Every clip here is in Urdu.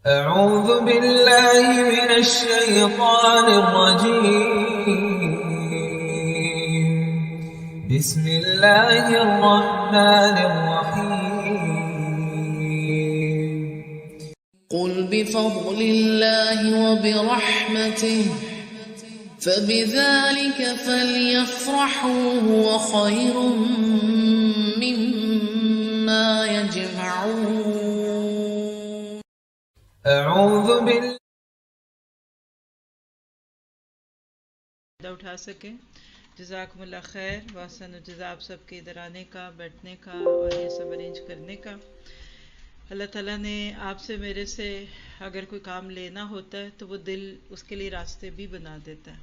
أعوذ بالله من الشيطان الرجيم. بسم الله الرحمن الرحيم. قل بفضل الله وبرحمته فبذلك فليفرحوا هو خير مما يجمعون. أعوذ بالله اٹھا سکیں. جزاکم اللہ خیر. واسن الجزا آپ سب کے ادھر آنے کا، بیٹھنے کا اور یہ سب ارینج کرنے کا. اللہ تعالیٰ نے آپ سے میرے سے اگر کوئی کام لینا ہوتا ہے تو وہ دل اس کے لیے راستے بھی بنا دیتا ہے.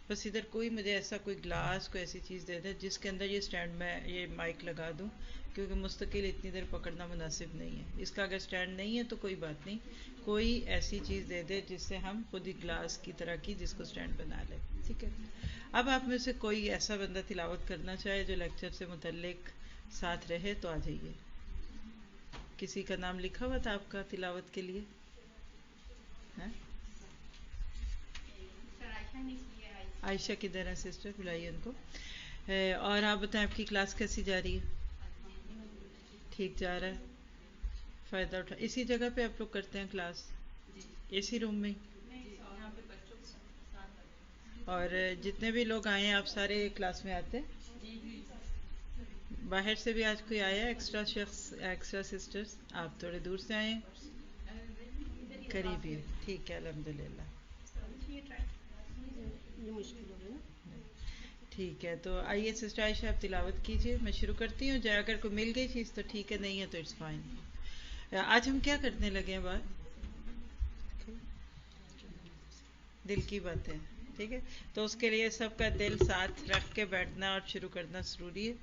بس ادھر کوئی مجھے ایسا کوئی گلاس کوئی ایسی چیز دے دے جس کے اندر یہ سٹینڈ میں یہ مائک لگا دوں، کیونکہ مستقل اتنی دیر پکڑنا مناسب نہیں ہے. اس کا اگر سٹینڈ نہیں ہے تو کوئی بات نہیں، کوئی ایسی چیز دے دے جس سے ہم خود ہی گلاس کی طرح کی جس کو سٹینڈ بنا لیں. ٹھیک ہے. اب آپ میں سے کوئی ایسا بندہ تلاوت کرنا چاہے جو لیکچر سے متعلق ساتھ رہے تو آ جائیے. کسی کا نام لکھا ہوا تھا آپ کا تلاوت کے لیے؟ عائشہ کدھر ہے سسٹر؟ بلائیے ان کو. اور آپ بتائیں آپ کی کلاس کیسی جا رہی ہے؟ ٹھیک جا رہا ہے. فائدہ اٹھا اسی جگہ پہ آپ لوگ کرتے ہیں کلاس؟ اسی روم میں؟ اور جتنے بھی لوگ آئے ہیں آپ سارے کلاس میں آتے ہیں؟ باہر سے بھی آج کوئی آیا ایکسٹرا شخص، ایکسٹرا سسٹرز؟ آپ تھوڑے دور سے آئے ہیں؟ قریب ہی. ٹھیک ہے الحمدللہ. ٹھیک ہے. تو آئیے سسٹر عائشہ آپ تلاوت کیجئے. میں شروع کرتی ہوں. جائے اگر کوئی مل گئی چیز تو ٹھیک ہے، نہیں ہے تو اٹس فائن. آج ہم کیا کرنے لگے ہیں بات؟ دل کی بات ہے. ٹھیک ہے. تو اس کے لیے سب کا دل ساتھ رکھ کے بیٹھنا اور شروع کرنا ضروری ہے.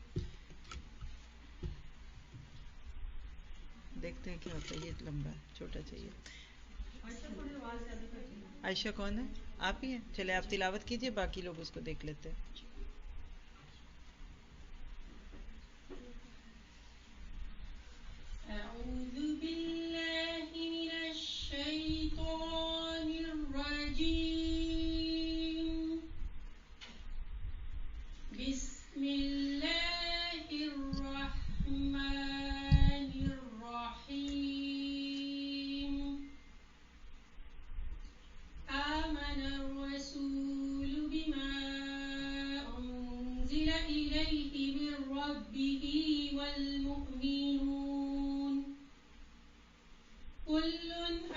دیکھتے ہیں کیا ہوتا ہے. یہ لمبا ہے، چھوٹا چاہیے. عائشہ کون ہے؟ آپ ہی ہیں. چلے آپ تلاوت کیجئے، باقی لوگ اس کو دیکھ لیتے ہیں. أعوذ بالله من الشيطان الرجيم. بسم الله الرحمن الرحيم. آمن الرسول بما أنزل إليه من ربه والمؤمنون كل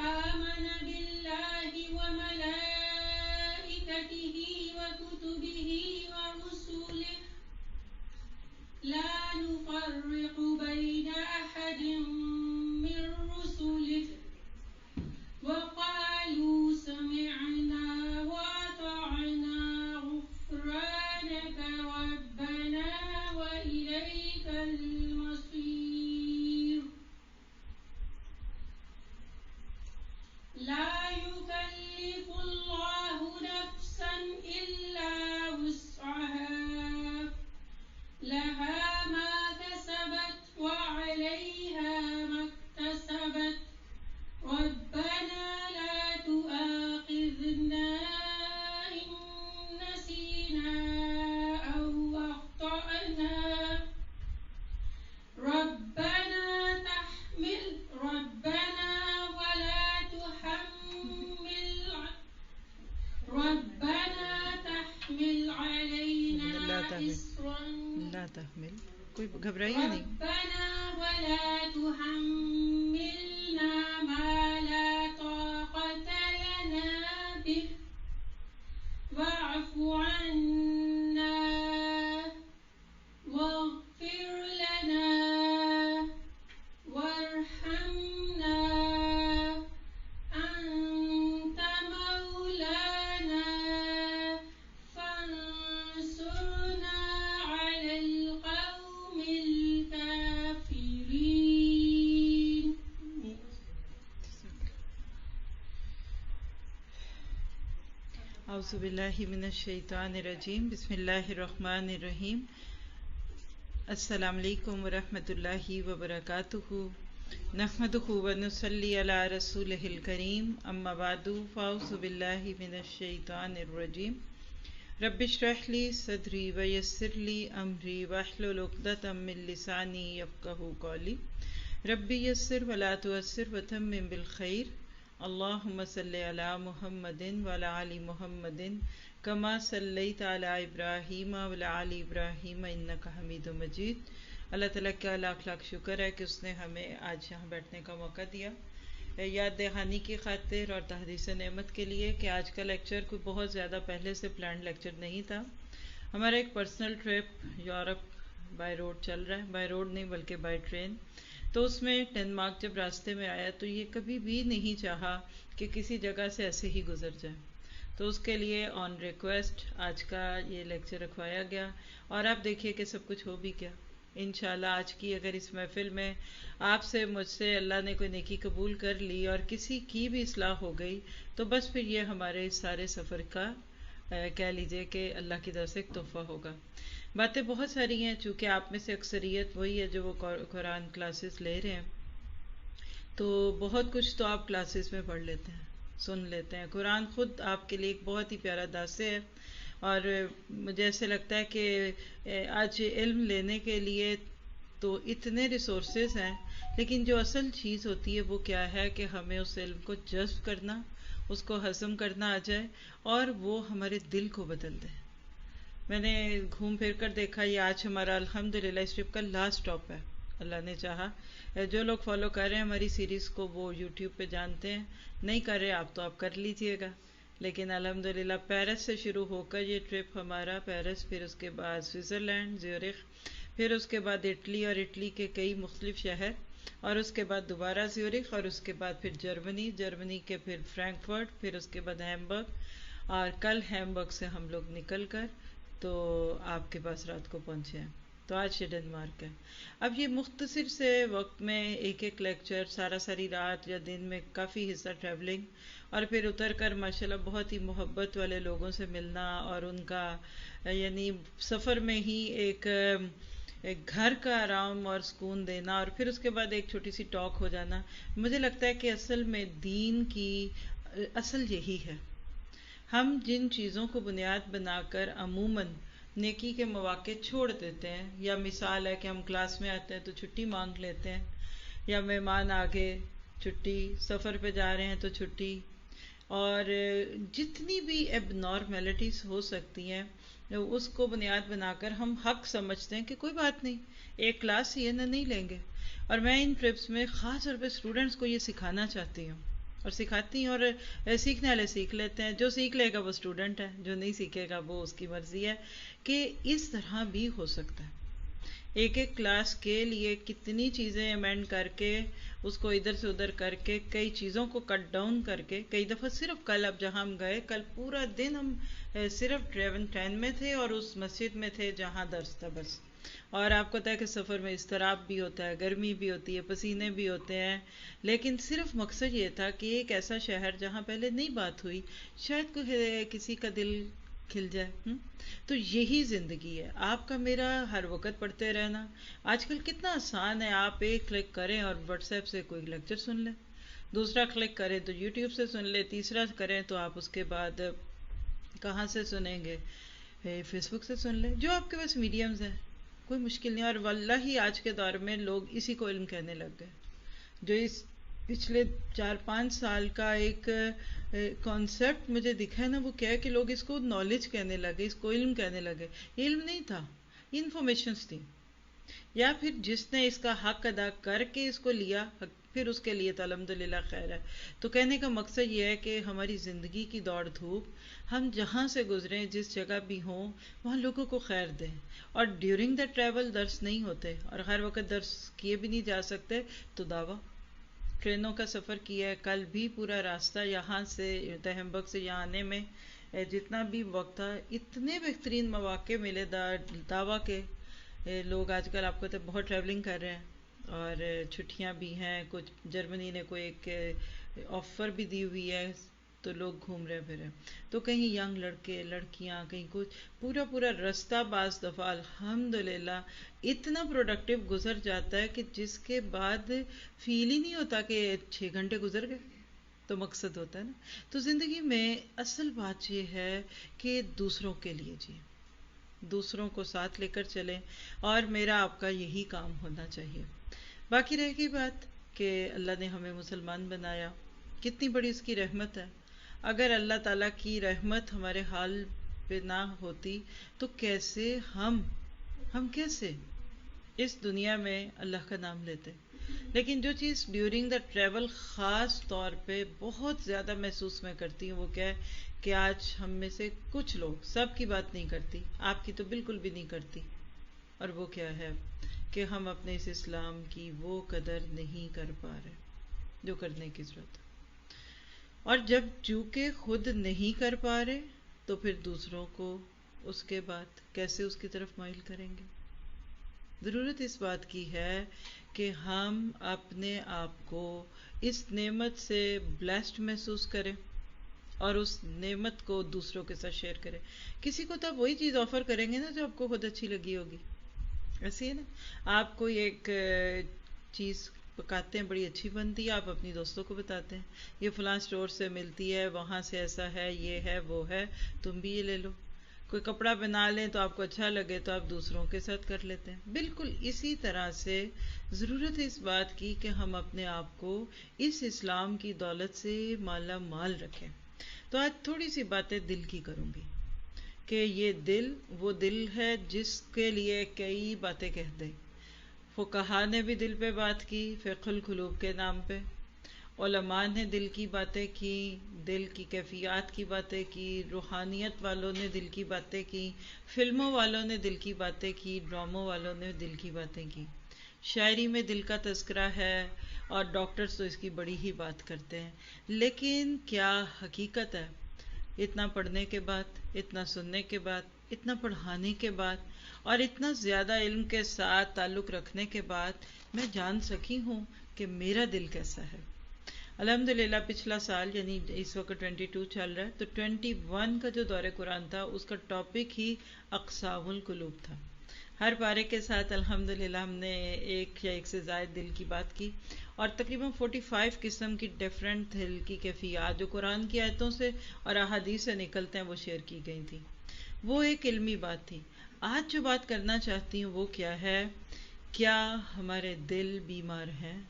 آمن بالله وملائكته وكتبه ورسله لا نفرق بين أحد من رسله وقالوا سمعنا وأطعنا غفرانك ربنا وإليك المصير. لا يكلف الله نفسا إلا وسعها لها ما كسبت وعليها ما اكتسبت. ربنا لا تؤاخذنا إن نسينا أو أخطأنا. ربنا ولا تحمل علينا إصرا. لا تحمل. کوئی گھبرائیے نہیں. ربنا ولا تحملنا ما لا طاقة لنا به واعف عنا واغفر لنا وارحمنا أنت مولانا فانصرنا على القوم الكافرين. اعوذ باللہ من الشیطان الرجیم. بسم اللہ الرحمن الرحیم. السلام علیکم ورحمۃ اللہ وبرکاتہ. نحمدہ ونصلی علی رسولہ الکریم اما بعد فاعوذ باللہ من الشیطان الرجیم رب اشرح لی صدری ویسر لی امری واحلل عقدۃ من لسانی یفقہوا قولی ربی یسر ولا تعسر وتمم بالخیر اللہم صلی علی محمد وعلی آل محمد کما صلیت علی ابراہیم وعلی آل ابراہیم انک حمید مجید۔ اللہ تعالیٰ کا لاکھ لاکھ شکر ہے کہ اس نے ہمیں آج یہاں بیٹھنے کا موقع دیا، یاد دہانی کی خاطر اور تحدیث نعمت کے لیے کہ آج کا لیکچر کوئی بہت زیادہ پہلے سے پلانڈ لیکچر نہیں تھا۔ ہمارا ایک personal trip Europe by road چل رہا ہے، بائی روڈ نہیں بلکہ بائی ٹرین، تو اس میں ڈنمارک جب راستے میں آیا تو یہ کبھی بھی نہیں چاہا کہ کسی جگہ سے ایسے ہی گزر جائے، تو اس کے لیے آن ریکویسٹ آج کا یہ لیکچر رکھوایا گیا، اور آپ دیکھیے کہ سب کچھ ہو بھی کیا۔ انشاءاللہ آج کی اگر اس محفل میں آپ سے مجھ سے اللہ نے کوئی نیکی قبول کر لی اور کسی کی بھی اصلاح ہو گئی تو بس پھر یہ ہمارے اس سارے سفر کا کہہ لیجئے کہ اللہ کی طرف سے ایک تحفہ ہوگا۔ باتیں بہت ساری ہیں، چونکہ آپ میں سے اکثریت وہی ہے جو وہ قرآن کلاسز لے رہے ہیں، تو بہت کچھ تو آپ کلاسز میں پڑھ لیتے ہیں، سن لیتے ہیں۔ قرآن خود آپ کے لیے ایک بہت ہی پیارا داسے ہے، اور مجھے ایسے لگتا ہے کہ آج علم لینے کے لیے تو اتنے ریسورسز ہیں، لیکن جو اصل چیز ہوتی ہے وہ کیا ہے کہ ہمیں اس علم کو جذب کرنا، اس کو ہضم کرنا آ جائے اور وہ ہمارے دل کو بدل دے۔ میں نے گھوم پھر کر دیکھا، یہ آج ہمارا الحمدللہ اس ٹرپ کا لاسٹ اسٹاپ ہے، اللہ نے چاہا۔ جو لوگ فالو کر رہے ہیں ہماری سیریز کو وہ یوٹیوب پہ جانتے ہیں، نہیں کر رہے آپ تو آپ کر لیجئے گا، لیکن الحمدللہ پیرس سے شروع ہو کر یہ ٹرپ ہمارا پیرس، پھر اس کے بعد سوئٹزرلینڈ زیورخ، پھر اس کے بعد اٹلی اور اٹلی کے کئی مختلف شہر، اور اس کے بعد دوبارہ زیورخ، اور اس کے بعد پھر جرمنی کے پھر فرینکفرٹ، پھر اس کے بعد ہیمبرگ، اور کل ہیمبرگ سے ہم لوگ نکل کر تو آپ کے پاس رات کو پہنچے ہیں، تو آج یہ ڈنمارک ہے۔ اب یہ مختصر سے وقت میں ایک ایک لیکچر، ساری رات یا دن میں کافی حصہ ٹریولنگ، اور پھر اتر کر ماشاءاللہ بہت ہی محبت والے لوگوں سے ملنا، اور ان کا یعنی سفر میں ہی ایک گھر کا آرام اور سکون دینا، اور پھر اس کے بعد ایک چھوٹی سی ٹاک ہو جانا۔ مجھے لگتا ہے کہ اصل میں دین کی اصل یہی ہے، ہم جن چیزوں کو بنیاد بنا کر عموماً نیکی کے مواقع چھوڑ دیتے ہیں، یا مثال ہے کہ ہم کلاس میں آتے ہیں تو چھٹی مانگ لیتے ہیں، یا مہمان آگے چھٹی، سفر پہ جا رہے ہیں تو چھٹی، اور جتنی بھی ایب نارمیلٹیز ہو سکتی ہیں اس کو بنیاد بنا کر ہم حق سمجھتے ہیں کہ کوئی بات نہیں، ایک کلاس ہی ہے نا، نہیں لیں گے۔ اور میں ان ٹرپس میں خاص طور پہ اسٹوڈنٹس کو یہ سکھانا چاہتی ہوں، اور سکھاتی ہوں، اور سیکھنے والے سیکھ لیتے ہیں، جو سیکھ لے گا وہ اسٹوڈنٹ ہے، جو نہیں سیکھے گا وہ اس کی مرضی ہے، کہ اس طرح بھی ہو سکتا ہے۔ ایک ایک کلاس کے لیے کتنی چیزیں امینڈ کر کے، اس کو ادھر سے ادھر کر کے، کئی چیزوں کو کٹ ڈاؤن کر کے، کئی دفعہ صرف کل اب جہاں ہم گئے، کل پورا دن ہم صرف ٹرین میں تھے اور اس مسجد میں تھے جہاں درس تھا بس۔ اور آپ کو پتہ ہے کہ سفر میں اضطراب بھی ہوتا ہے، گرمی بھی ہوتی ہے، پسینے بھی ہوتے ہیں، لیکن صرف مقصد یہ تھا کہ ایک ایسا شہر جہاں پہلے نہیں بات ہوئی، شاید کوئی کسی کا دل کھل جائے۔ تو یہی زندگی ہے، آپ کا میرا ہر وقت پڑھتے رہنا۔ آج کل کتنا آسان ہے، آپ ایک کلک کریں اور واٹس ایپ سے کوئی لیکچر سن لیں، دوسرا کلک کریں تو یوٹیوب سے سن لیں، تیسرا کریں تو آپ اس کے بعد کہاں سے سنیں گے، فیس بک سے سن لیں، جو آپ کے پاس میڈیمز ہیں، کوئی مشکل نہیں۔ اور واللہ آج کے دور میں لوگ اسی کو علم کہنے لگ گئے، جو اس پچھلے 4-5 سال کا ایک کانسیپٹ مجھے دکھا ہے نا، وہ کیا ہے کہ لوگ اس کو نالج کہنے لگے، اس کو علم کہنے لگے۔ علم نہیں تھا، انفارمیشنز تھی، یا پھر جس نے اس کا حق ادا کر کے اس کو لیا، پھر اس کے لیے تو الحمدللہ خیر ہے۔ تو کہنے کا مقصد یہ ہے کہ ہماری زندگی کی دوڑ دھوپ، ہم جہاں سے گزریں، جس جگہ بھی ہوں، وہاں لوگوں کو خیر دیں، اور ڈیورنگ دا ٹریول درس نہیں ہوتے، اور ہر وقت درس کیے بھی نہیں جا سکتے، تو دعویٰ ٹرینوں کا سفر کیا ہے، کل بھی پورا راستہ یہاں سے ہیمبرگ سے یہاں آنے میں جتنا بھی وقت تھا، اتنے بہترین مواقع ملے دعویٰ کے۔ لوگ آج کل آپ کو تو بہت ٹریولنگ کر رہے ہیں، اور چھٹیاں بھی ہیں، کچھ جرمنی نے کوئی ایک آفر بھی دی ہوئی ہے تو لوگ گھوم رہے پھرے، تو کہیں ینگ لڑکے لڑکیاں کہیں کچھ، پورا رستہ بعض دفعہ الحمدللہ اتنا پروڈکٹیو گزر جاتا ہے کہ جس کے بعد فیل ہی نہیں ہوتا کہ 6 گھنٹے گزر گئے. تو مقصد ہوتا ہے نا. تو زندگی میں اصل بات یہ ہے کہ دوسروں کے لیے جیے، دوسروں کو ساتھ لے کر چلیں، اور میرا آپ کا یہی کام ہونا چاہیے. باقی رہ گئی بات کہ اللہ نے ہمیں مسلمان بنایا، کتنی بڑی اس کی رحمت ہے. اگر اللہ تعالیٰ کی رحمت ہمارے حال پہ نہ ہوتی تو کیسے ہم کیسے اس دنیا میں اللہ کا نام لیتے. لیکن جو چیز ڈیورنگ دا ٹریول خاص طور پہ بہت زیادہ محسوس میں کرتی ہوں وہ کیا ہے کہ آج ہم میں سے کچھ لوگ، سب کی بات نہیں کرتی، آپ کی تو بالکل بھی نہیں کرتی، اور وہ کیا ہے کہ ہم اپنے اس اسلام کی وہ قدر نہیں کر پا رہے جو کرنے کی ضرورت ہے. اور جب چونکہ خود نہیں کر پا رہے تو پھر دوسروں کو اس کے بعد کیسے اس کی طرف مائل کریں گے. ضرورت اس بات کی ہے کہ ہم اپنے آپ کو اس نعمت سے بلیسڈ محسوس کریں اور اس نعمت کو دوسروں کے ساتھ شیئر کریں. کسی کو تو آپ وہی چیز آفر کریں گے نا جو آپ کو خود اچھی لگی ہوگی. ایسے ہے نا، آپ کوئی ایک چیز پکاتے ہیں، بڑی اچھی بنتی ہے، آپ اپنی دوستوں کو بتاتے ہیں یہ فلاں اسٹور سے ملتی ہے، وہاں سے ایسا ہے، یہ ہے وہ ہے، تم بھی یہ لے لو. کوئی کپڑا بنا لیں تو آپ کو اچھا لگے تو آپ دوسروں کے ساتھ کر لیتے ہیں. بالکل اسی طرح سے ضرورت ہے اس بات کی کہ ہم اپنے آپ کو اس اسلام کی دولت سے مالا مال رکھیں. تو آج تھوڑی سی باتیں دل کی کروں گی کہ یہ دل وہ دل ہے جس کے لیے کئی باتیں کہہ دیں. فقہا نے بھی دل پہ بات کی، فقہ القلوب کے نام پہ. علماء نے دل کی باتیں کی، دل کی کیفیات کی باتیں کی. روحانیت والوں نے دل کی باتیں کی، فلموں والوں نے دل کی باتیں کی، ڈراموں والوں نے دل کی باتیں کی. شاعری میں دل کا تذکرہ ہے اور ڈاکٹرز تو اس کی بڑی ہی بات کرتے ہیں. لیکن کیا حقیقت ہے اتنا پڑھنے کے بعد، اتنا سننے کے بعد، اتنا پڑھانے کے بعد اور اتنا زیادہ علم کے ساتھ تعلق رکھنے کے بعد میں جان سکی ہوں کہ میرا دل کیسا ہے؟ الحمدللہ پچھلا سال یعنی اس وقت 22 چل رہا ہے تو 21 کا جو دور قرآن تھا اس کا ٹاپک ہی اقسام القلوب تھا. ہر پارے کے ساتھ الحمدللہ ہم نے ایک یا ایک سے زائد دل کی بات کی اور تقریباً 45 قسم کی ڈیفرنٹ دل کی کیفیات جو قرآن کی آیتوں سے اور احادیث سے نکلتے ہیں وہ شیئر کی گئی تھی. وہ ایک علمی بات تھی. آج جو بات کرنا چاہتی ہوں وہ کیا ہے، کیا ہمارے دل بیمار ہیں؟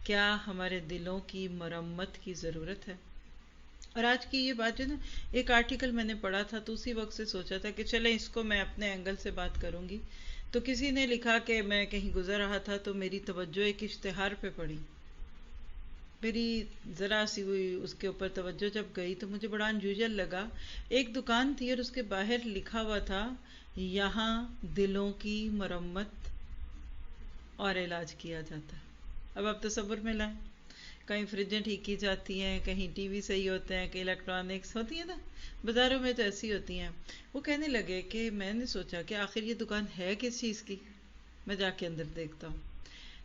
کیا ہمارے دلوں کی مرمت کی ضرورت ہے؟ اور آج کی یہ بات جو نا، ایک آرٹیکل میں نے پڑھا تھا تو اسی وقت سے سوچا تھا کہ چلیں اس کو میں اپنے اینگل سے بات کروں گی. تو کسی نے لکھا کہ میں کہیں گزر رہا تھا تو میری توجہ ایک اشتہار پہ پڑی. میری ذرا سی ہوئی اس کے اوپر توجہ جب گئی تو مجھے بڑا انجویجل لگا. ایک دکان تھی اور اس کے باہر لکھا ہوا تھا یہاں دلوں کی مرمت اور علاج کیا جاتا ہے. اب آپ تصور میں لائیں، کہیں فریجیں ٹھیک کی جاتی ہیں، کہیں ٹی وی صحیح ہوتے ہیں، کہیں الیکٹرانکس ہوتی ہیں نا، بازاروں میں تو ایسی ہوتی ہیں. وہ کہنے لگے کہ میں نے سوچا کہ آخر یہ دکان ہے کس چیز کی، میں جا کے اندر دیکھتا ہوں.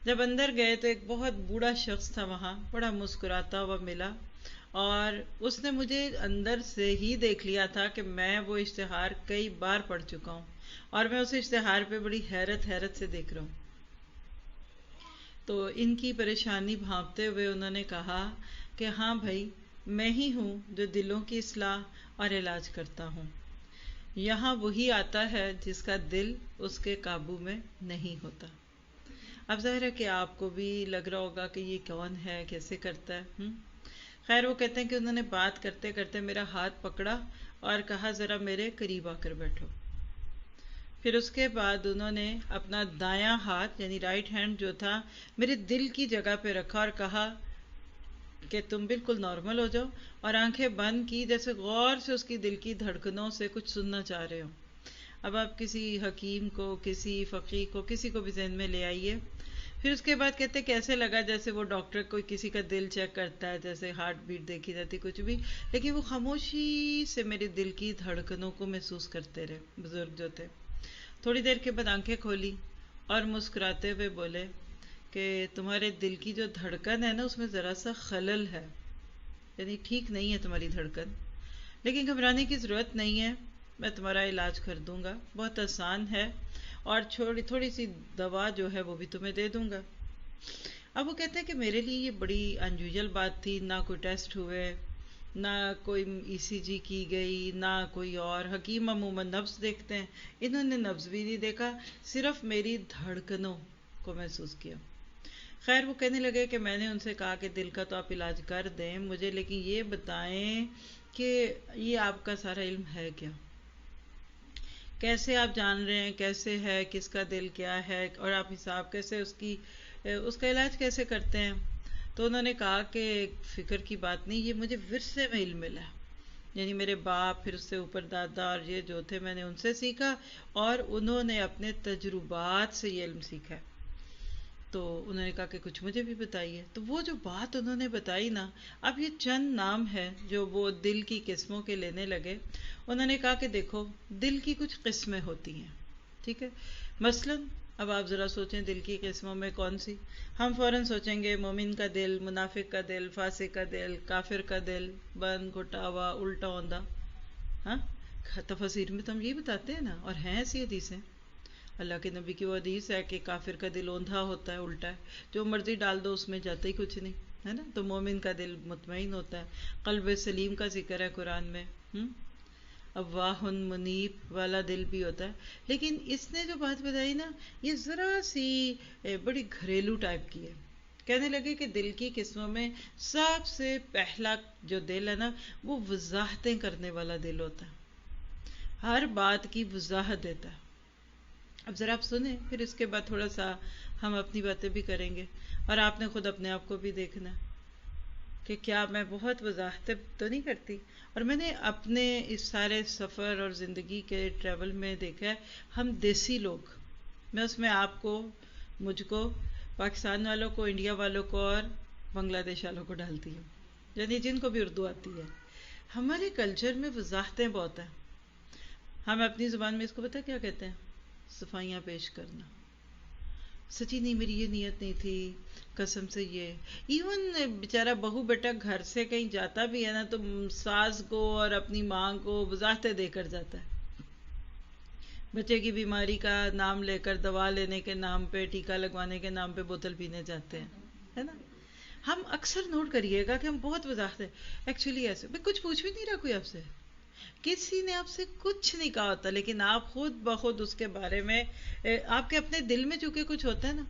جب اندر گئے تو ایک بہت بوڑھا شخص تھا وہاں، بڑا مسکراتا ہوا ملا اور اس نے مجھے اندر سے ہی دیکھ لیا تھا کہ میں وہ اشتہار کئی بار پڑھ چکا ہوں اور میں اس اشتہار پہ بڑی حیرت سے دیکھ رہا ہوں. تو ان کی پریشانی بھانپتے ہوئے انہوں نے کہا کہ ہاں بھائی، میں ہی ہوں جو دلوں کی اصلاح اور علاج کرتا ہوں. یہاں وہی آتا ہے جس کا دل اس کے قابو میں نہیں ہوتا. اب ظاہر ہے کہ آپ کو بھی لگ رہا ہوگا کہ یہ کون ہے، کیسے کرتا ہے. خیر وہ کہتے ہیں کہ انہوں نے بات کرتے کرتے میرا ہاتھ پکڑا اور کہا ذرا میرے قریب آ کر بیٹھو. پھر اس کے بعد انہوں نے اپنا دایاں ہاتھ یعنی رائٹ ہینڈ جو تھا میرے دل کی جگہ پہ رکھا اور کہا کہ تم بالکل نارمل ہو جاؤ، اور آنکھیں بند کی جیسے غور سے اس کی دل کی دھڑکنوں سے کچھ سننا چاہ رہے ہو. اب آپ کسی حکیم کو، کسی فقیہ کو، کسی کو بھی ذہن میں لے آئیے. پھر اس کے بعد کہتے کیسے لگا جیسے وہ ڈاکٹر کوئی کسی کا دل چیک کرتا ہے، جیسے ہارٹ بیٹ دیکھی جاتی کچھ بھی، لیکن وہ خاموشی سے میرے دل کی دھڑکنوں کو محسوس کرتے رہے. بزرگ جو تھے تھوڑی دیر کے بعد آنکھیں کھولی اور مسکراتے ہوئے بولے کہ تمہارے دل کی جو دھڑکن ہے نا اس میں ذرا سا خلل ہے. یعنی ٹھیک نہیں ہے تمہاری دھڑکن، لیکن گھبرانے کی ضرورت نہیں ہے، میں تمہارا علاج کر دوں گا، بہت آسان ہے، اور تھوڑی سی دوا جو ہے وہ بھی تمہیں دے دوں گا۔ اب وہ کہتے ہیں کہ میرے لیے یہ بڑی انیوژل بات تھی، نہ کوئی ٹیسٹ ہوئے، نہ کوئی ECG کی گئی، نہ کوئی اور، حکیم عموماً نبض دیکھتے ہیں، انہوں نے نبض بھی نہیں دیکھا، صرف میری دھڑکنوں کو محسوس کیا۔ خیر وہ کہنے لگے کہ میں نے ان سے کہا کہ دل کا تو آپ علاج کر دیں مجھے، لیکن یہ بتائیں کہ یہ آپ کا سارا علم ہے کیا، کیسے آپ جان رہے ہیں کیسے ہے، کس کا دل کیا ہے، اور آپ حساب کیسے اس کا علاج کیسے کرتے ہیں؟ تو انہوں نے کہا کہ فکر کی بات نہیں، یہ مجھے ورثے میں علم ملا، یعنی میرے باپ، پھر اس سے اوپر دادا، اور یہ جو تھے میں نے ان سے سیکھا، اور انہوں نے اپنے تجربات سے یہ علم سیکھا ہے۔ تو انہوں نے کہا کہ کچھ مجھے بھی بتائیے۔ تو وہ جو بات انہوں نے بتائی نا، اب یہ چند نام ہے جو وہ دل کی قسموں کے لینے لگے۔ انہوں نے کہا کہ دیکھو دل کی کچھ قسمیں ہوتی ہیں، ٹھیک ہے، مثلاً اب آپ ذرا سوچیں دل کی قسموں میں کون سی؟ ہم فوراً سوچیں گے مومن کا دل، منافق کا دل، فاسق کا دل، کافر کا دل، بند، گھٹا ہوا، الٹا اوندا۔ ہاں، تفاسیر میں تو ہم یہ بتاتے ہیں نا، اور ہیں ایسی حدیثیں، اللہ کے نبی کی وہ حدیث ہے کہ کافر کا دل اوندھا ہوتا ہے، الٹا ہے، جو مرضی ڈال دو اس میں جاتا ہی کچھ نہیں ہے نا۔ تو مومن کا دل مطمئن ہوتا ہے، قلب سلیم کا ذکر ہے قرآن میں، اواہ منیب والا دل بھی ہوتا ہے۔ لیکن اس نے جو بات بتائی نا، یہ ذرا سی بڑی گھریلو ٹائپ کی ہے۔ کہنے لگے کہ دل کی قسموں میں سب سے پہلا جو دل ہے نا، وہ وضاحتیں کرنے والا دل ہوتا ہے، ہر بات کی وضاحت دیتا ہے۔ اب ذرا آپ سنیں، پھر اس کے بعد تھوڑا سا ہم اپنی باتیں بھی کریں گے، اور آپ نے خود اپنے آپ کو بھی دیکھنا کہ کیا میں بہت وضاحتیں تو نہیں کرتی۔ اور میں نے اپنے اس سارے سفر اور زندگی کے ٹریول میں دیکھا ہے، ہم دیسی لوگ، میں اس میں آپ کو، مجھ کو، پاکستان والوں کو، انڈیا والوں کو، اور بنگلہ دیش والوں کو ڈالتی ہوں، یعنی جن کو بھی اردو آتی ہے، ہمارے کلچر میں وضاحتیں بہت ہیں۔ ہم اپنی زبان میں اس کو پتہ کیا کہتے ہیں؟ صفائیاں پیش کرنا۔ سچی نہیں، میری یہ نیت نہیں تھی، قسم سے یہ۔ ایون بیچارہ بہو بیٹا گھر سے کہیں جاتا بھی ہے نا، تو ساس کو اور اپنی ماں کو وضاحتیں دے کر جاتا ہے، بچے کی بیماری کا نام لے کر، دوا لینے کے نام پہ، ٹیکا لگوانے کے نام پہ بوتل پینے جاتے ہیں، ہے نا۔ ہم اکثر نوٹ کریے گا کہ ہم بہت وضاحت ہے، ایکچولی ایسے کچھ پوچھ بھی نہیں رہا کوئی آپ سے، کسی نے آپ سے کچھ نہیں کہا ہوتا، لیکن آپ خود بخود اس کے بارے میں، آپ کے اپنے دل میں چونکہ کچھ ہوتا ہے نا،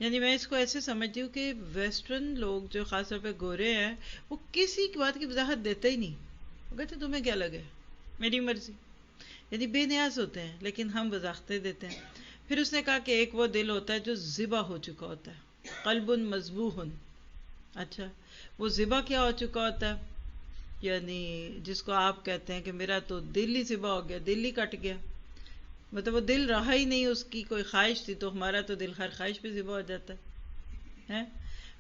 یعنی میں اس کو ایسے سمجھتی ہوں کہ ویسٹرن لوگ جو خاص طور پہ گورے ہیں، وہ کسی بات کی وضاحت دیتے ہی نہیں، وہ کہتے ہیں تمہیں کیا لگے، میری مرضی، یعنی بے نیاز ہوتے ہیں، لیکن ہم وضاحتیں دیتے ہیں۔ پھر اس نے کہا کہ ایک وہ دل ہوتا ہے جو ذبح ہو چکا ہوتا ہے، قلب مذبوح۔ اچھا، وہ ذبح کیا ہو چکا ہوتا ہے؟ یعنی جس کو آپ کہتے ہیں کہ میرا تو دل ہی ذبح ہو گیا، دل ہی کٹ گیا، مطلب وہ دل رہا ہی نہیں، اس کی کوئی خواہش تھی، تو ہمارا تو دل ہر خواہش پہ ذبح ہو جاتا ہے۔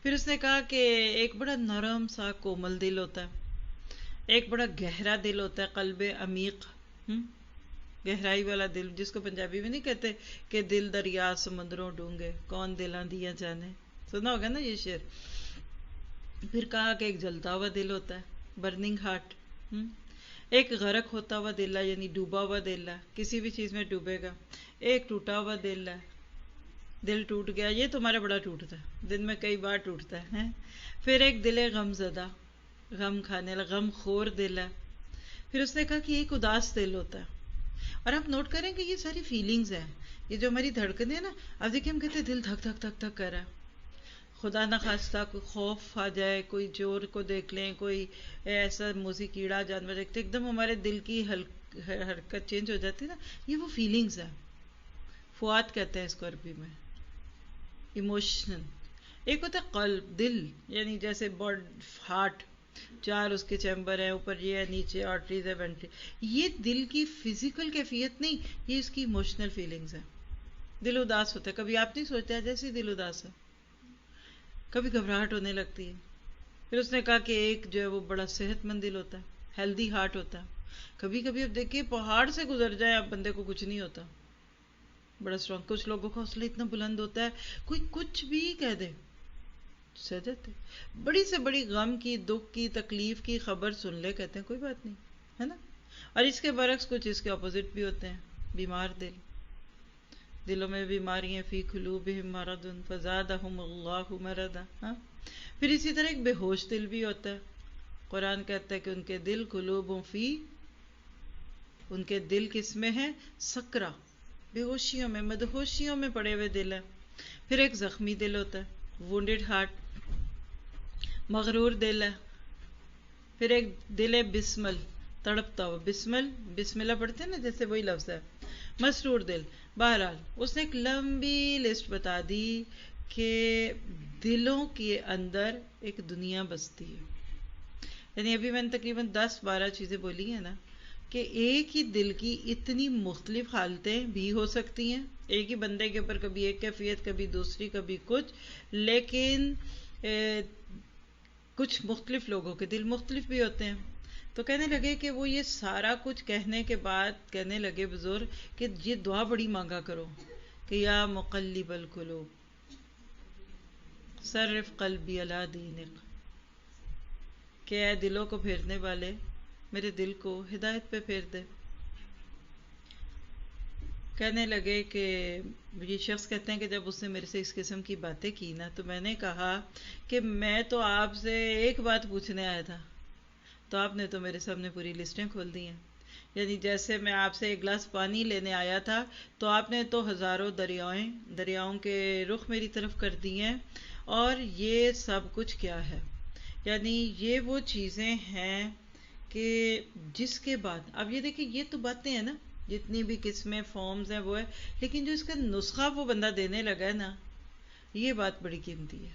پھر اس نے کہا کہ ایک بڑا نرم سا کومل دل ہوتا ہے، ایک بڑا گہرا دل ہوتا ہے، قلب عمیق، گہرائی والا دل، جس کو پنجابی میں نہیں کہتے کہ دل دریا سمندروں ڈونگے، کون دلاں دیا جانے، سنا ہوگا نا یہ شعر۔ پھر کہا کہ ایک جلتا ہوا دل ہوتا ہے، برننگ ہارٹ، ایک غرق ہوتا ہوا دل ہے، یعنی ڈوبا ہوا دل ہے، کسی بھی چیز میں ڈوبے گا۔ ایک ٹوٹا ہوا دل ہے، دل ٹوٹ گیا، یہ تمہارا بڑا ٹوٹتا ہے، دن میں کئی بار ٹوٹتا ہے۔ پھر ایک دل ہے غم زدہ، غم کھانے والا، غم خور دل ہے۔ پھر اس نے کہا کہ ایک اداس دل ہوتا ہے۔ اور آپ نوٹ کریں کہ یہ ساری فیلنگز ہیں، یہ جو ہماری دھڑکنیں ہیں نا، اب دیکھیں ہم کہتے ہیں دل دھک دھک دھک دھک کر رہا ہے، خدا نخواستہ کوئی خوف آ جائے، کوئی چور کو دیکھ لیں، کوئی ایسا موذی کیڑا جانور دیکھتے، ایک دم ہمارے دل کی حرکت چینج ہو جاتی ہے نا، یہ وہ فیلنگز ہیں، فؤاد کہتے ہیں اس کو عربی میں، ایموشنل۔ ایک ہوتا ہے قلب، دل، یعنی جیسے ہارٹ، 4 اس کے چیمبر ہیں، اوپر یہ ہے، نیچے آرٹریز ہے، وینٹری، یہ دل کی فزیکل کیفیت نہیں، یہ اس کی ایموشنل فیلنگز ہیں۔ دل اداس ہوتا ہے، کبھی آپ نہیں سوچتے جیسے دل اداس ہے، کبھی گھبراہٹ ہونے لگتی ہے۔ پھر اس نے کہا کہ ایک جو ہے وہ بڑا صحت مند دل ہوتا ہے، ہیلدی ہارٹ ہوتا ہے۔ کبھی کبھی اب دیکھیے پہاڑ سے گزر جائے اب بندے کو کچھ نہیں ہوتا، بڑا اسٹرانگ۔ کچھ لوگوں کا حوصلہ اتنا بلند ہوتا ہے، کوئی کچھ بھی کہہ دے سہ جاتے. بڑی سے بڑی غم کی، دکھ کی، تکلیف کی خبر سن لے کہتے ہیں کوئی بات نہیں، ہے نا. اور اس کے برعکس کچھ اس کے اپوزٹ بھی ہوتے ہیں. بیمار دل، دلوں میں بیماریاں، فی قلوبہم مرض فزادہم اللہ مرضا. ہاں. پھر اسی طرح ایک بے ہوش دل بھی ہوتا ہے. قرآن کہتا ہے کہ ان کے دل قلوبوں فی، ان کے دل کس میں ہے؟ سکرہ، بے ہوشیوں میں، مدہوشیوں میں پڑے ہوئے دل ہے. پھر ایک زخمی دل ہوتا ہے، وونڈڈ ہارٹ، مغرور دل ہے. پھر ایک دل ہے بسمل، تڑپتا ہوا. بسم اللہ پڑھتے ہیں نا، جیسے وہی لفظ ہے. مسرور دل. بہرحال اس نے ایک لمبی لسٹ بتا دی کہ دلوں کے اندر ایک دنیا بستی ہے. یعنی ابھی میں نے تقریباً 10-12 چیزیں بولی ہیں نا، کہ ایک ہی دل کی اتنی مختلف حالتیں بھی ہو سکتی ہیں. ایک ہی بندے کے اوپر کبھی ایک کیفیت، کبھی دوسری، کبھی کچھ. لیکن کچھ مختلف لوگوں کے دل مختلف بھی ہوتے ہیں. تو کہنے لگے کہ وہ یہ سارا کچھ کہنے کے بعد کہنے لگے بزرگ کہ یہ دعا بڑی مانگا کرو کہ یا مقلب القلوب صرف قلبی علی دینک، کہ اے دلوں کو پھیرنے والے میرے دل کو ہدایت پہ پھیر دے. کہنے لگے کہ یہ شخص کہتے ہیں کہ جب اس نے میرے سے اس قسم کی باتیں کی نا، تو میں نے کہا کہ میں تو آپ سے ایک بات پوچھنے آیا تھا، تو آپ نے تو میرے سامنے پوری لسٹیں کھول دی ہیں. یعنی جیسے میں آپ سے ایک گلاس پانی لینے آیا تھا، تو آپ نے تو ہزاروں دریاؤں کے رخ میری طرف کر دی ہیں. اور یہ سب کچھ کیا ہے؟ یعنی یہ وہ چیزیں ہیں کہ جس کے بعد اب یہ دیکھیں، یہ تو باتیں ہیں نا، جتنی بھی قسمیں فارمز ہیں وہ ہے، لیکن جو اس کا نسخہ وہ بندہ دینے لگا ہے نا، یہ بات بڑی قیمتی ہے.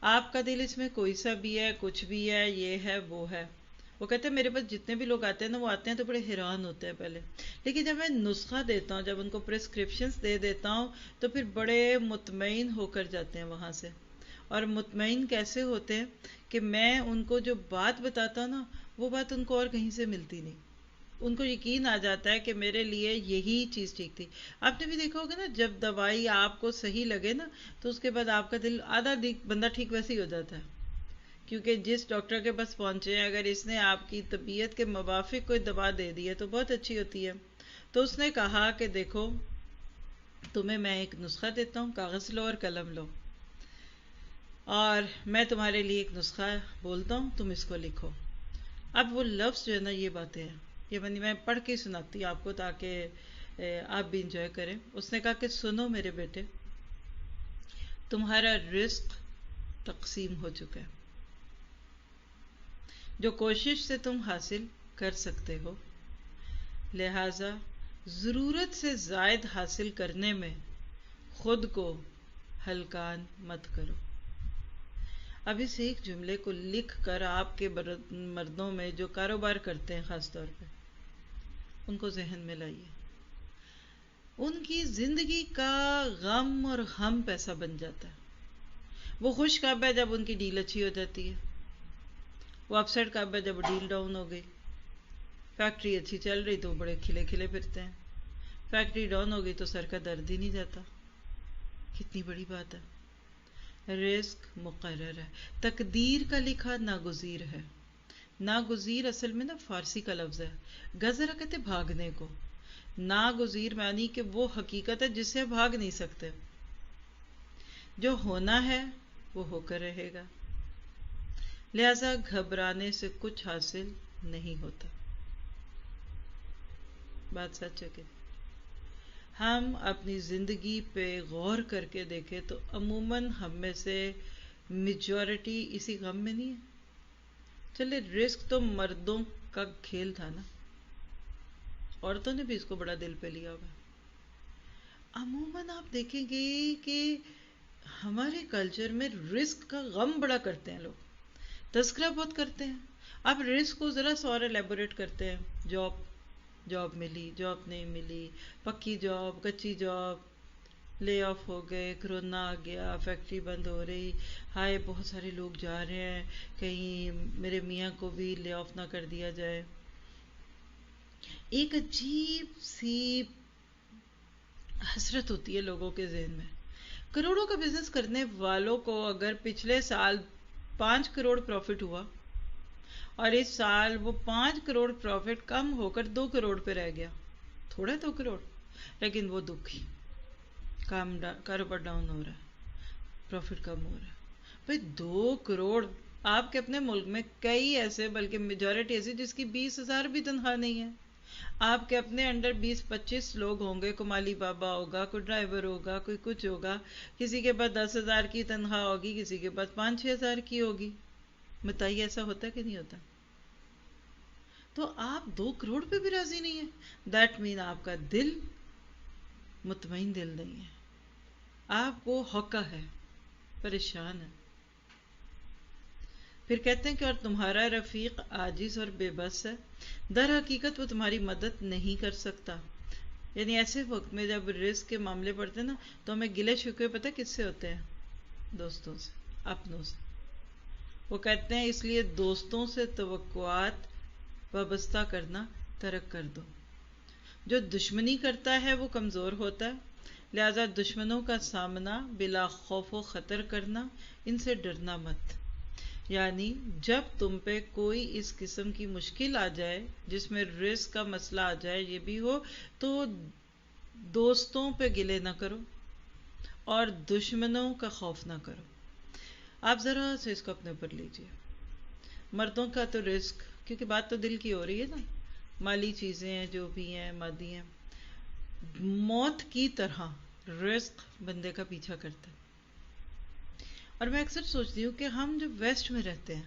آپ کا دل اس میں کوئی سا بھی ہے، کچھ بھی ہے، یہ ہے وہ ہے. وہ کہتے ہیں میرے پاس جتنے بھی لوگ آتے ہیں نا، وہ آتے ہیں تو بڑے حیران ہوتے ہیں پہلے، لیکن جب میں نسخہ دیتا ہوں، جب ان کو پرسکرپشنز دے دیتا ہوں، تو پھر بڑے مطمئن ہو کر جاتے ہیں وہاں سے. اور مطمئن کیسے ہوتے ہیں کہ میں ان کو جو بات بتاتا ہوں نا، وہ بات ان کو اور کہیں سے ملتی نہیں. ان کو یقین آ جاتا ہے کہ میرے لیے یہی چیز ٹھیک تھی. آپ نے بھی دیکھا ہوگا نا، جب دوائی آپ کو صحیح لگے نا، تو اس کے بعد آپ کا دل آدھا بندہ ٹھیک ویسے ہی ہو جاتا ہے. کیونکہ جس ڈاکٹر کے پاس پہنچے ہیں، اگر اس نے آپ کی طبیعت کے موافق کوئی دوا دے دی ہے تو بہت اچھی ہوتی ہے. تو اس نے کہا کہ دیکھو تمہیں میں ایک نسخہ دیتا ہوں، کاغذ لو اور قلم لو، اور میں تمہارے لیے ایک نسخہ بولتا ہوں، تم اس کو لکھو. اب وہ لفظ جو ہے نا، یہ باتیں ہیں، یہ میں پڑھ کے سناتی ہوں آپ کو تاکہ آپ بھی انجوائے کریں. اس نے کہا کہ سنو میرے بیٹے، تمہارا رزق تقسیم ہو چکا ہے. جو کوشش سے تم حاصل کر سکتے ہو، لہذا ضرورت سے زائد حاصل کرنے میں خود کو ہلکان مت کرو. اب اس ایک جملے کو لکھ کر آپ کے مردوں میں جو کاروبار کرتے ہیں خاص طور پہ، ان کو ذہن میں لائیے. ان کی زندگی کا غم اور ہم پیسہ بن جاتا ہے. وہ خوش کب ہے جب ان کی ڈیل اچھی ہو جاتی ہے، وہ اپسیٹ کب ہے جب ڈیل ڈاؤن ہو گئی. فیکٹری اچھی چل رہی تو بڑے کھلے کھلے پھرتے ہیں، فیکٹری ڈاؤن ہو گئی تو سر کا درد ہی نہیں جاتا. کتنی بڑی بات ہے. رزق مقرر ہے، تقدیر کا لکھا ناگزیر ہے. ناگزیر اصل میں نا فارسی کا لفظ ہے. گزرا کہتے بھاگنے کو، ناگزیر معنی کہ وہ حقیقت ہے جس سے بھاگ نہیں سکتے. جو ہونا ہے وہ ہو کر رہے گا، لہذا گھبرانے سے کچھ حاصل نہیں ہوتا. بات سچ ہے کہ ہم اپنی زندگی پہ غور کر کے دیکھیں تو عموماً ہم میں سے میجورٹی اسی غم میں نہیں ہے. چلے رزق تو مردوں کا کھیل تھا نا، عورتوں نے بھی اس کو بڑا دل پہ لیا ہوگا. عموماً آپ دیکھیں گے کہ ہمارے کلچر میں رزق کا غم بڑا کرتے ہیں لوگ، تذکرہ بہت کرتے ہیں. آپ رزق کو ذرا سا اور ایلیبوریٹ کرتے ہیں. جاب ملی، جاب نہیں ملی، پکی جاب، کچی جاب، لے آف ہو گئے، کرونا آ گیا، فیکٹری بند ہو رہی، ہائے بہت سارے لوگ جا رہے ہیں، کہیں میرے میاں کو بھی لے آف نہ کر دیا جائے. ایک عجیب سی حسرت ہوتی ہے لوگوں کے ذہن میں. کروڑوں کا بزنس کرنے والوں کو اگر پچھلے سال 5 کروڑ پروفٹ ہوا اور اس سال وہ 5 کروڑ پروفٹ کم ہو کر 2 کروڑ پہ رہ گیا، تھوڑا 2 کروڑ، لیکن وہ دکھی، کاروبار ڈاؤن ہو رہا ہے، پروفٹ کم ہو رہا ہے. بھائی 2 کروڑ، آپ کے اپنے ملک میں کئی ایسے، بلکہ میجورٹی ایسی جس کی 20,000 بھی تنخواہ نہیں ہے. آپ کے اپنے انڈر 20-25 لوگ ہوں گے، کوئی مالی بابا ہوگا، کوئی ڈرائیور ہوگا، کوئی کچھ ہوگا، کسی کے پاس 10,000 کی تنخواہ ہوگی، کسی کے پاس 5-6,000 کی ہوگی. بتائیے ایسا ہوتا ہے کہ نہیں ہوتا؟ تو آپ 2 کروڑ پہ بھی راضی نہیں ہے، دیٹ مین آپ کا دل مطمئن دل نہیں ہے، آپ کو ہوکا ہے، پریشان ہے. پھر کہتے ہیں کہ اور تمہارا رفیق عاجز اور بے بس ہے، در حقیقت وہ تمہاری مدد نہیں کر سکتا. یعنی ایسے وقت میں جب رزق کے معاملے پڑتے ہیں نا، تو ہمیں گلے شکوے پتہ کس سے ہوتے ہیں؟ دوستوں سے، اپنوں سے. وہ کہتے ہیں اس لیے دوستوں سے توقعات وابستہ کرنا ترک کر دو. جو دشمنی کرتا ہے وہ کمزور ہوتا ہے، لہذا دشمنوں کا سامنا بلا خوف و خطر کرنا، ان سے ڈرنا مت. یعنی جب تم پہ کوئی اس قسم کی مشکل آ جائے جس میں رزق کا مسئلہ آ جائے، یہ بھی ہو، تو دوستوں پہ گلے نہ کرو اور دشمنوں کا خوف نہ کرو. آپ ذرا سے اس کو اپنے اوپر لیجئے. مردوں کا تو رزق، کیونکہ بات تو دل کی ہو رہی ہے نا، مالی چیزیں ہیں جو بھی ہیں، مادی ہیں، موت کی طرح رزق بندے کا پیچھا کرتا ہے. اور میں اکثر سوچتی ہوں کہ ہم جو ویسٹ میں رہتے ہیں،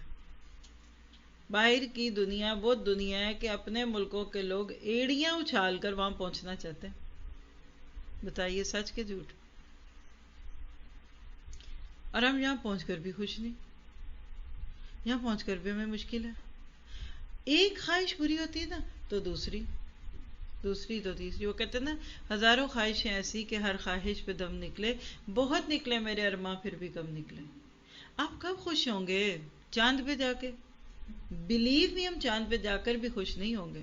باہر کی دنیا وہ دنیا ہے کہ اپنے ملکوں کے لوگ ایڑیاں اچھال کر وہاں پہنچنا چاہتے ہیں. بتائیے سچ کے جھوٹ؟ اور ہم یہاں پہنچ کر بھی خوش نہیں، یہاں پہنچ کر بھی ہمیں مشکل ہے. ایک خواہش پوری ہوتی ہے نا تو دوسری تو تیسری. وہ کہتے ہیں نا، ہزاروں خواہشیں ایسی کہ ہر خواہش پہ دم نکلے، بہت نکلے میرے ارماں پھر بھی کم نکلے. آپ کب خوش ہوں گے؟ چاند پہ جا کے؟ بلیو می، ہم چاند پہ جا کر بھی خوش نہیں ہوں گے.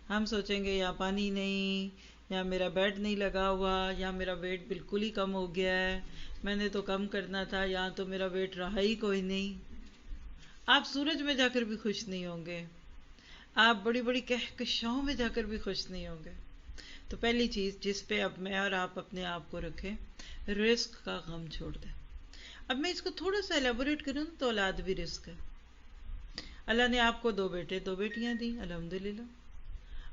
ہم سوچیں گے یہاں پانی نہیں، یا میرا بیڈ نہیں لگا ہوا، یا میرا ویٹ بالکل ہی کم ہو گیا ہے، میں نے تو کم کرنا تھا، یہاں تو میرا ویٹ رہا ہی کوئی نہیں. آپ سورج میں جا کر بھی خوش نہیں ہوں گے، آپ بڑی بڑی کہکشاؤں میں جا کر بھی خوش نہیں ہوں گے. تو پہلی چیز جس پہ اب میں اور آپ اپنے آپ کو رکھیں، رزق کا غم چھوڑ دیں. اب میں اس کو تھوڑا سا ایلیبوریٹ کروں تو اولاد بھی رزق ہے. اللہ نے آپ کو 2 بیٹے 2 بیٹیاں دی، الحمدللہ.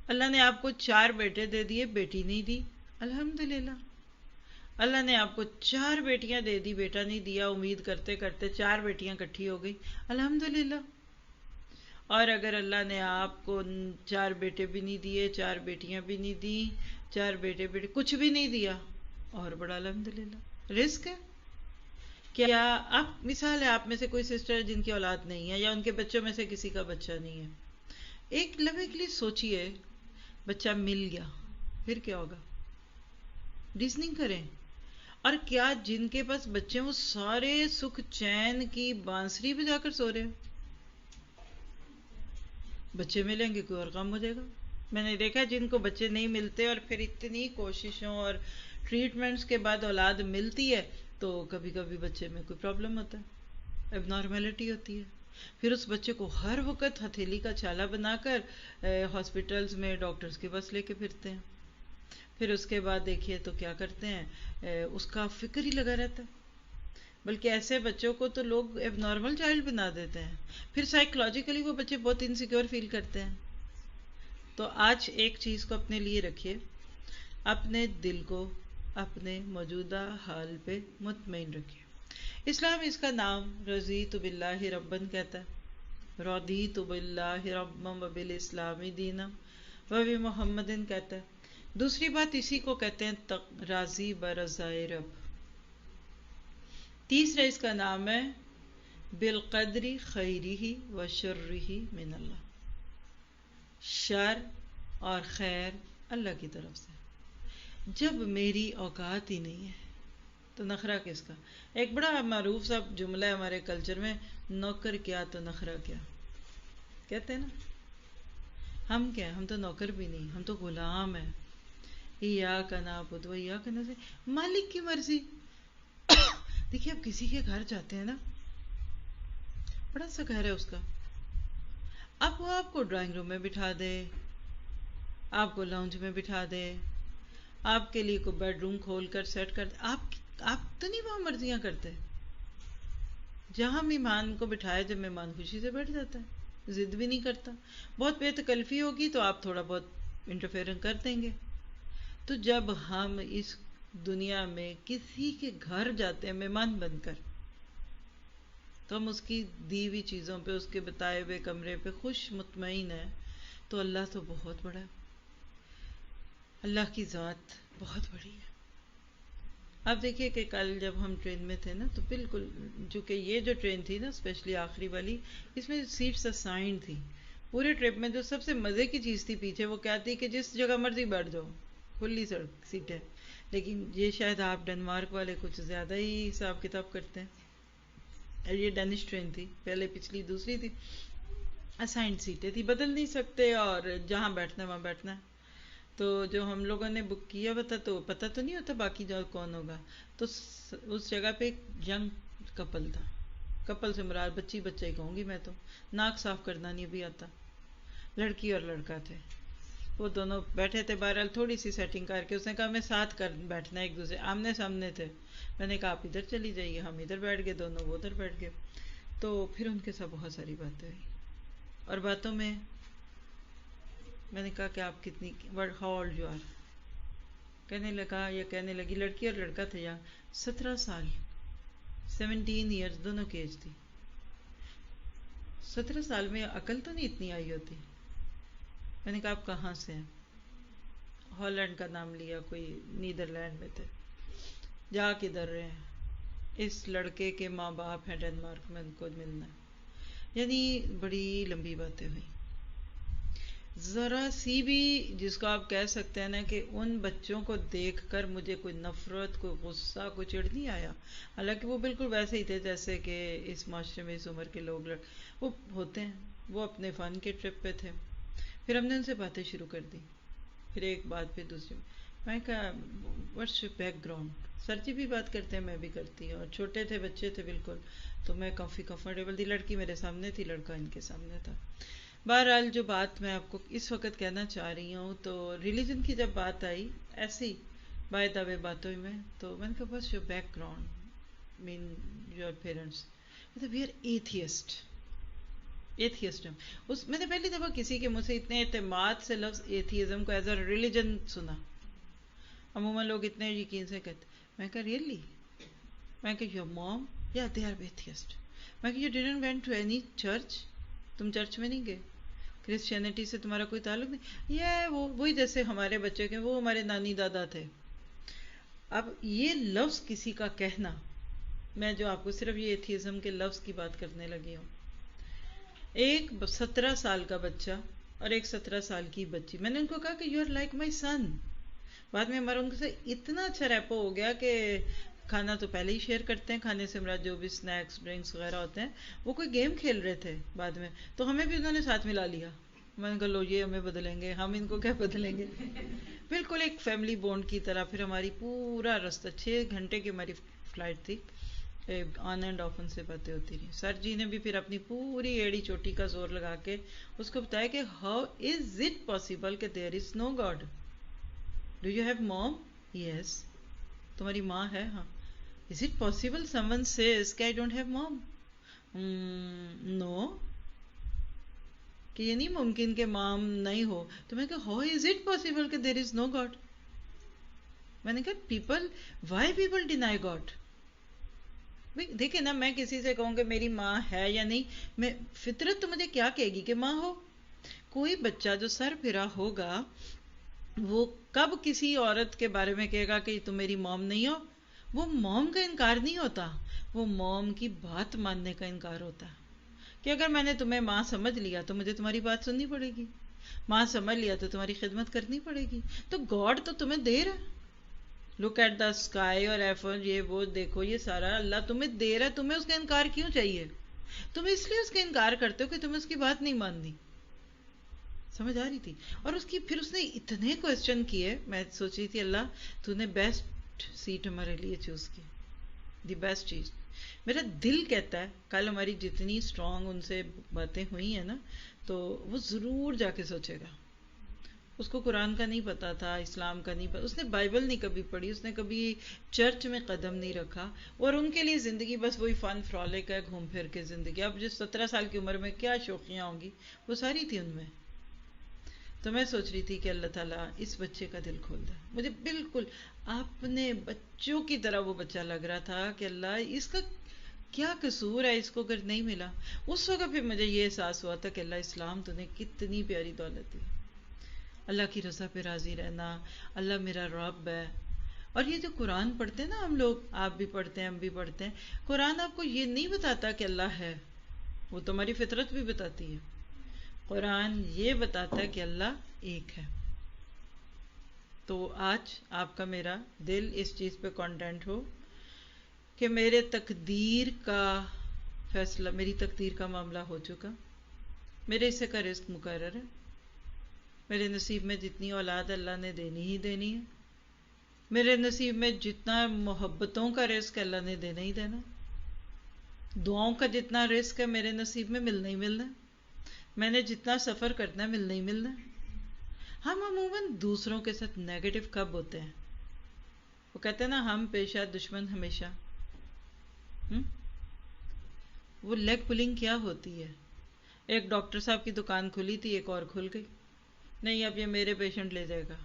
اللہ نے آپ کو 4 بیٹے دے دیے، بیٹی نہیں دی، الحمدللہ. اللہ نے آپ کو 4 بیٹیاں دے دی، بیٹا نہیں دیا، امید کرتے کرتے 4 بیٹیاں اکٹھی ہو گئی، الحمدللہ. اور اگر اللہ نے آپ کو 4 بیٹے بھی نہیں دیے، 4 بیٹیاں بھی نہیں دی، 4 بیٹے کچھ بھی نہیں دیا، اور بڑا الحمدللہ. رزق ہے. کیا آپ مثال ہے، آپ میں سے کوئی سسٹر جن کی اولاد نہیں ہے، یا ان کے بچوں میں سے کسی کا بچہ نہیں ہے، ایک لمحے کے لیے سوچئے، بچہ مل گیا پھر کیا ہوگا؟ ریزننگ کریں. اور کیا جن کے پاس بچے ہیں وہ سارے سکھ چین کی بانسری بجا کر سو رہے ہیں؟ بچے ملیں گے کوئی اور کام ہو جائے گا. میں نے دیکھا جن کو بچے نہیں ملتے اور پھر اتنی کوششوں اور ٹریٹمنٹس کے بعد اولاد ملتی ہے، تو کبھی کبھی بچے میں کوئی پرابلم ہوتا ہے، اب نارملٹی ہوتی ہے. پھر اس بچے کو ہر وقت ہتھیلی کا چھالا بنا کر ہاسپٹلز میں ڈاکٹرز کے پاس لے کے پھرتے ہیں. پھر اس کے بعد دیکھیے تو کیا کرتے ہیں، اس کا فکر ہی لگا رہتا ہے. بلکہ ایسے بچوں کو تو لوگ اب نارمل چائلڈ بنا دیتے ہیں. پھر سائیکولوجیکلی وہ بچے بہت انسیکیور فیل کرتے ہیں. تو آج ایک چیز کو اپنے لیے رکھیے، اپنے دل کو اپنے موجودہ حال پہ مطمئن رکھیے. اسلام اس کا نام رضیت باللہ ربن کہتا ہے، رضیت باللہ ربا وبالاسلام دینا وبمحمد کہتا ہے. دوسری بات اسی کو کہتے ہیں راضی برضائے رب. تیسرا اس کا نام ہے بالقدر خیرہ و شرہ من اللہ، شر اور خیر اللہ کی طرف سے. جب میری اوقات ہی نہیں ہے تو نخرہ کس کا؟ ایک بڑا معروف سا جملہ ہے ہمارے کلچر میں، نوکر کیا تو نخرہ کیا، کہتے ہیں نا. ہم کیا، ہم تو نوکر بھی نہیں، ہم تو غلام ہیں. ایاک نعبد و ایاک نستعین، مالک کی مرضی. دیکھیے آپ کسی کے گھر جاتے ہیں نا، بڑا سا گھر ہے اس کا، اب وہ آپ کو ڈرائنگ روم میں بٹھا دے، آپ کو لاؤنج میں بٹھا دے، آپ کے لیے کوئی بیڈ روم کھول کر سیٹ کر دے، آپ تو نہیں وہاں مرضیاں کرتے. جہاں مہمان کو بٹھائے جب مہمان خوشی سے بیٹھ جاتا ہے، ضد بھی نہیں کرتا. بہت بے تکلفی ہوگی تو آپ تھوڑا بہت انٹرفیئرنگ کر دیں گے. تو جب ہم اس دنیا میں کسی کے گھر جاتے ہیں مہمان بن کر، تو ہم اس کی دی ہوئی چیزوں پہ، اس کے بتائے ہوئے کمرے پہ خوش مطمئن ہیں، تو اللہ تو بہت بڑا ہے، اللہ کی ذات بہت بڑی ہے. اب دیکھیے کہ کل جب ہم ٹرین میں تھے نا، تو بالکل چونکہ یہ جو ٹرین تھی نا اسپیشلی آخری والی، اس میں سیٹس اسائنڈ تھی. پورے ٹرپ میں جو سب سے مزے کی چیز تھی پیچھے، وہ کیا تھی کہ جس جگہ مرضی بیٹھ جاؤ، کھلی سڑک سیٹیں. لیکن یہ شاید آپ ڈنمارک والے کچھ زیادہ ہی حساب کتاب کرتے ہیں. یہ ڈینش ٹرین تھی، پہلے پچھلی دوسری تھی، اسائنڈ سیٹیں تھی، بدل نہیں سکتے، اور جہاں بیٹھنا ہے وہاں بیٹھنا ہے. تو جو ہم لوگوں نے بک کیا ہوا تھا، تو پتہ تو نہیں ہوتا باقی جو کون ہوگا، تو اس جگہ پہ ایک ینگ کپل تھا. کپل سے مراد بچی بچہ ہی کہوں گی میں تو، ناک صاف کرنا نہیں بھی آتا. لڑکی اور لڑکا تھے، وہ دونوں بیٹھے تھے. بہرحال تھوڑی سی سیٹنگ کر کے اس نے کہا ہمیں ساتھ کر بیٹھنا ہے، ایک دوسرے آمنے سامنے تھے. میں نے کہا آپ ادھر چلی جائیے، ہم ادھر بیٹھ گئے، دونوں وہ ادھر بیٹھ گئے. تو پھر ان کے ساتھ بہت ساری باتیں ہوئی، اور باتوں میں میں نے کہا کہ آپ کتنی ہاؤ اولڈ یو آر. کہنے لگا، یا کہنے لگی، لڑکی اور لڑکا تھے یہاں، 17 سال، 17 ایئرز دونوں کی ایج تھی. 17 سال میں عقل تو نہیں اتنی آئی ہوتی. میں نے کہا آپ کہاں سے ہیں؟ ہالینڈ کا نام لیا، کوئی نیدرلینڈ میں تھے. جا کدھر رہے ہیں؟ اس لڑکے کے ماں باپ ہیں ڈنمارک میں، ان کو ملنا ہے. یعنی بڑی لمبی باتیں ہوئی. ذرا سی بھی جس کو آپ کہہ سکتے ہیں نا کہ ان بچوں کو دیکھ کر مجھے کوئی نفرت، کوئی غصہ، کوئی چڑ نہیں آیا. حالانکہ وہ بالکل ویسے ہی تھے جیسے کہ اس معاشرے میں اس عمر کے لوگ وہ ہوتے ہیں. وہ اپنے فن کے ٹرپ پہ تھے. پھر ہم نے ان سے باتیں شروع کر دی، پھر ایک بات پھر دوسری. میں کہا واٹس یور بیک گراؤنڈ؟ سر جی بھی بات کرتے ہیں، میں بھی کرتی ہوں، اور چھوٹے تھے، بچے تھے بالکل، تو میں کافی کمفرٹیبل تھی. لڑکی میرے سامنے تھی، لڑکا ان کے سامنے تھا. بہرحال جو بات میں آپ کو اس وقت کہنا چاہ رہی ہوں، تو ریلیجن کی جب بات آئی ایسی بائی دا وے باتوں میں، تو میں نے کہا بس یور بیک گراؤنڈ مین your parents. We are atheist. میں نے پہلی دفعہ کسی کے مجھ سے اتنے اعتماد سے لفظ ایتھیزم کو ایز اے ریلیجن سنا. عموماً لوگ اتنے یقین سے کہتے. میں کہا ریئلی؟ میں کہا یور موم یا دے آر ایتھیسٹ. میں کہا you didn't went to any church? تم چرچ میں نہیں گئے؟ کرسچینٹی سے تمہارا کوئی تعلق نہیں؟ یہ وہی جیسے ہمارے بچے کے وہ ہمارے نانی دادا تھے. اب یہ لفظ کسی کا کہنا، میں جو آپ کو صرف یہ ایتھیزم کے لفظ کی بات کرنے لگی ہوں. ایک 17 سال کا بچہ اور ایک 17 سال کی بچی، میں نے ان کو کہا کہ یو آر لائک مائی سن. بعد میں ہمارا ان سے اتنا اچھا ریپو ہو گیا کہ کھانا تو پہلے ہی شیئر کرتے ہیں، کھانے سے مراد جو بھی سنیکس ڈرنکس وغیرہ ہوتے ہیں. وہ کوئی گیم کھیل رہے تھے بعد میں، تو ہمیں بھی انہوں نے ساتھ ملا لیا. میں نے کہا لو یہ ہمیں بدلیں گے، ہم ان کو کیا بدلیں گے. بالکل ایک فیملی بونڈ کی طرح. پھر ہماری پورا راستہ 6 گھنٹے کی ہماری فلائٹ تھی، آن اینڈ آف ان سے باتیں ہوتی رہی. سر جی نے بھی پھر اپنی پوری ایڑی چوٹی کا زور لگا کے اس کو بتایا کہ ہاؤ از اٹ پاسبل کہ there is no God. Do you have mom? Yes. تمہاری ماں ہے؟ ہاں. Is it possible someone says کہ آئی ڈونٹ ہیو موم؟ نو. کہ یہ نہیں ممکن کہ مام نہیں ہو. تو میں کہا ہاؤ از اٹ پاسبل کہ دیر از نو گاڈ؟ میں نے کہا وائی پیپل ڈینائی گاڈ. دیکھیں نا، میں کسی سے کہوں کہ میری ماں ہے یا نہیں، میں فطرت تو مجھے کیا کہے گی کہ ماں ہو. کوئی بچہ جو سر پھرا ہوگا وہ کب کسی عورت کے بارے میں کہے گا کہ تم میری موم نہیں ہو؟ وہ موم کا انکار نہیں ہوتا، وہ موم کی بات ماننے کا انکار ہوتا ہے. کہ اگر میں نے تمہیں ماں سمجھ لیا تو مجھے تمہاری بات سننی پڑے گی، ماں سمجھ لیا تو تمہاری خدمت کرنی پڑے گی. تو گاڈ تو تمہیں دے رہا ہے. لک ایٹ دا اسکائی اور ایفون، یہ وہ دیکھو، یہ سارا اللہ تمہیں دے رہا ہے. تمہیں اس کا انکار کیوں چاہیے؟ تم اس لیے اس کا انکار کرتے ہو کہ تمہیں اس کی بات نہیں ماننی. سمجھ آ رہی تھی؟ اور پھر اس نے اتنے کوسچن کیے. میں سوچ رہی تھی اللہ تو نے بیسٹ سیٹ ہمارے لیے چوز کی. دی بیسٹ چیز. میرا دل کہتا ہے کل ہماری جتنی اسٹرانگ ان سے باتیں ہوئی ہیں نا تو وہ ضرور جا کے سوچے گا. اس کو قرآن کا نہیں پتا تھا, اسلام کا نہیں پتا, اس نے بائبل نہیں کبھی پڑھی, اس نے کبھی چرچ میں قدم نہیں رکھا, اور ان کے لیے زندگی بس وہی فن فرالک ہے, گھوم پھر کے زندگی. اب جس 17 سال کی عمر میں کیا شوقیاں ہوں گی وہ ساری تھی ان میں. تو میں سوچ رہی تھی کہ اللہ تعالیٰ اس بچے کا دل کھول دے. مجھے بالکل اپنے بچوں کی طرح وہ بچہ لگ رہا تھا کہ اللہ اس کا کیا قصور ہے, اس کو اگر نہیں ملا. اس وقت پھر مجھے یہ احساس ہوا تھا کہ اللہ اسلام تو نے کتنی پیاری دولت دی. اللہ کی رضا پہ راضی رہنا, اللہ میرا رب ہے. اور یہ جو قرآن پڑھتے ہیں نا ہم لوگ, آپ بھی پڑھتے ہیں ہم بھی پڑھتے ہیں, قرآن آپ کو یہ نہیں بتاتا کہ اللہ ہے, وہ تمہاری فطرت بھی بتاتی ہے. قرآن یہ بتاتا ہے کہ اللہ ایک ہے. تو آج آپ کا میرا دل اس چیز پہ کانٹینٹ ہو کہ میرے تقدیر کا فیصلہ, میری تقدیر کا معاملہ ہو چکا, میرے حصے کا رزق مقرر ہے, میرے نصیب میں جتنی اولاد اللہ نے دینی ہی دینی ہے, میرے نصیب میں جتنا محبتوں کا رزق اللہ نے دینا ہی دینا, دعاؤں کا جتنا رزق ہے میرے نصیب میں ملنا ہی ملنا, میں نے جتنا سفر کرنا ہے ملنا ہی ملنا. ہم عموماً دوسروں کے ساتھ نیگیٹو کب ہوتے ہیں؟ وہ کہتے ہیں نا ہم پیشہ دشمن ہمیشہ. وہ لیگ پلنگ کیا ہوتی ہے؟ ایک ڈاکٹر صاحب کی دکان کھلی تھی, ایک اور کھل گئی, نہیں اب یہ میرے پیشنٹ لے جائے گا.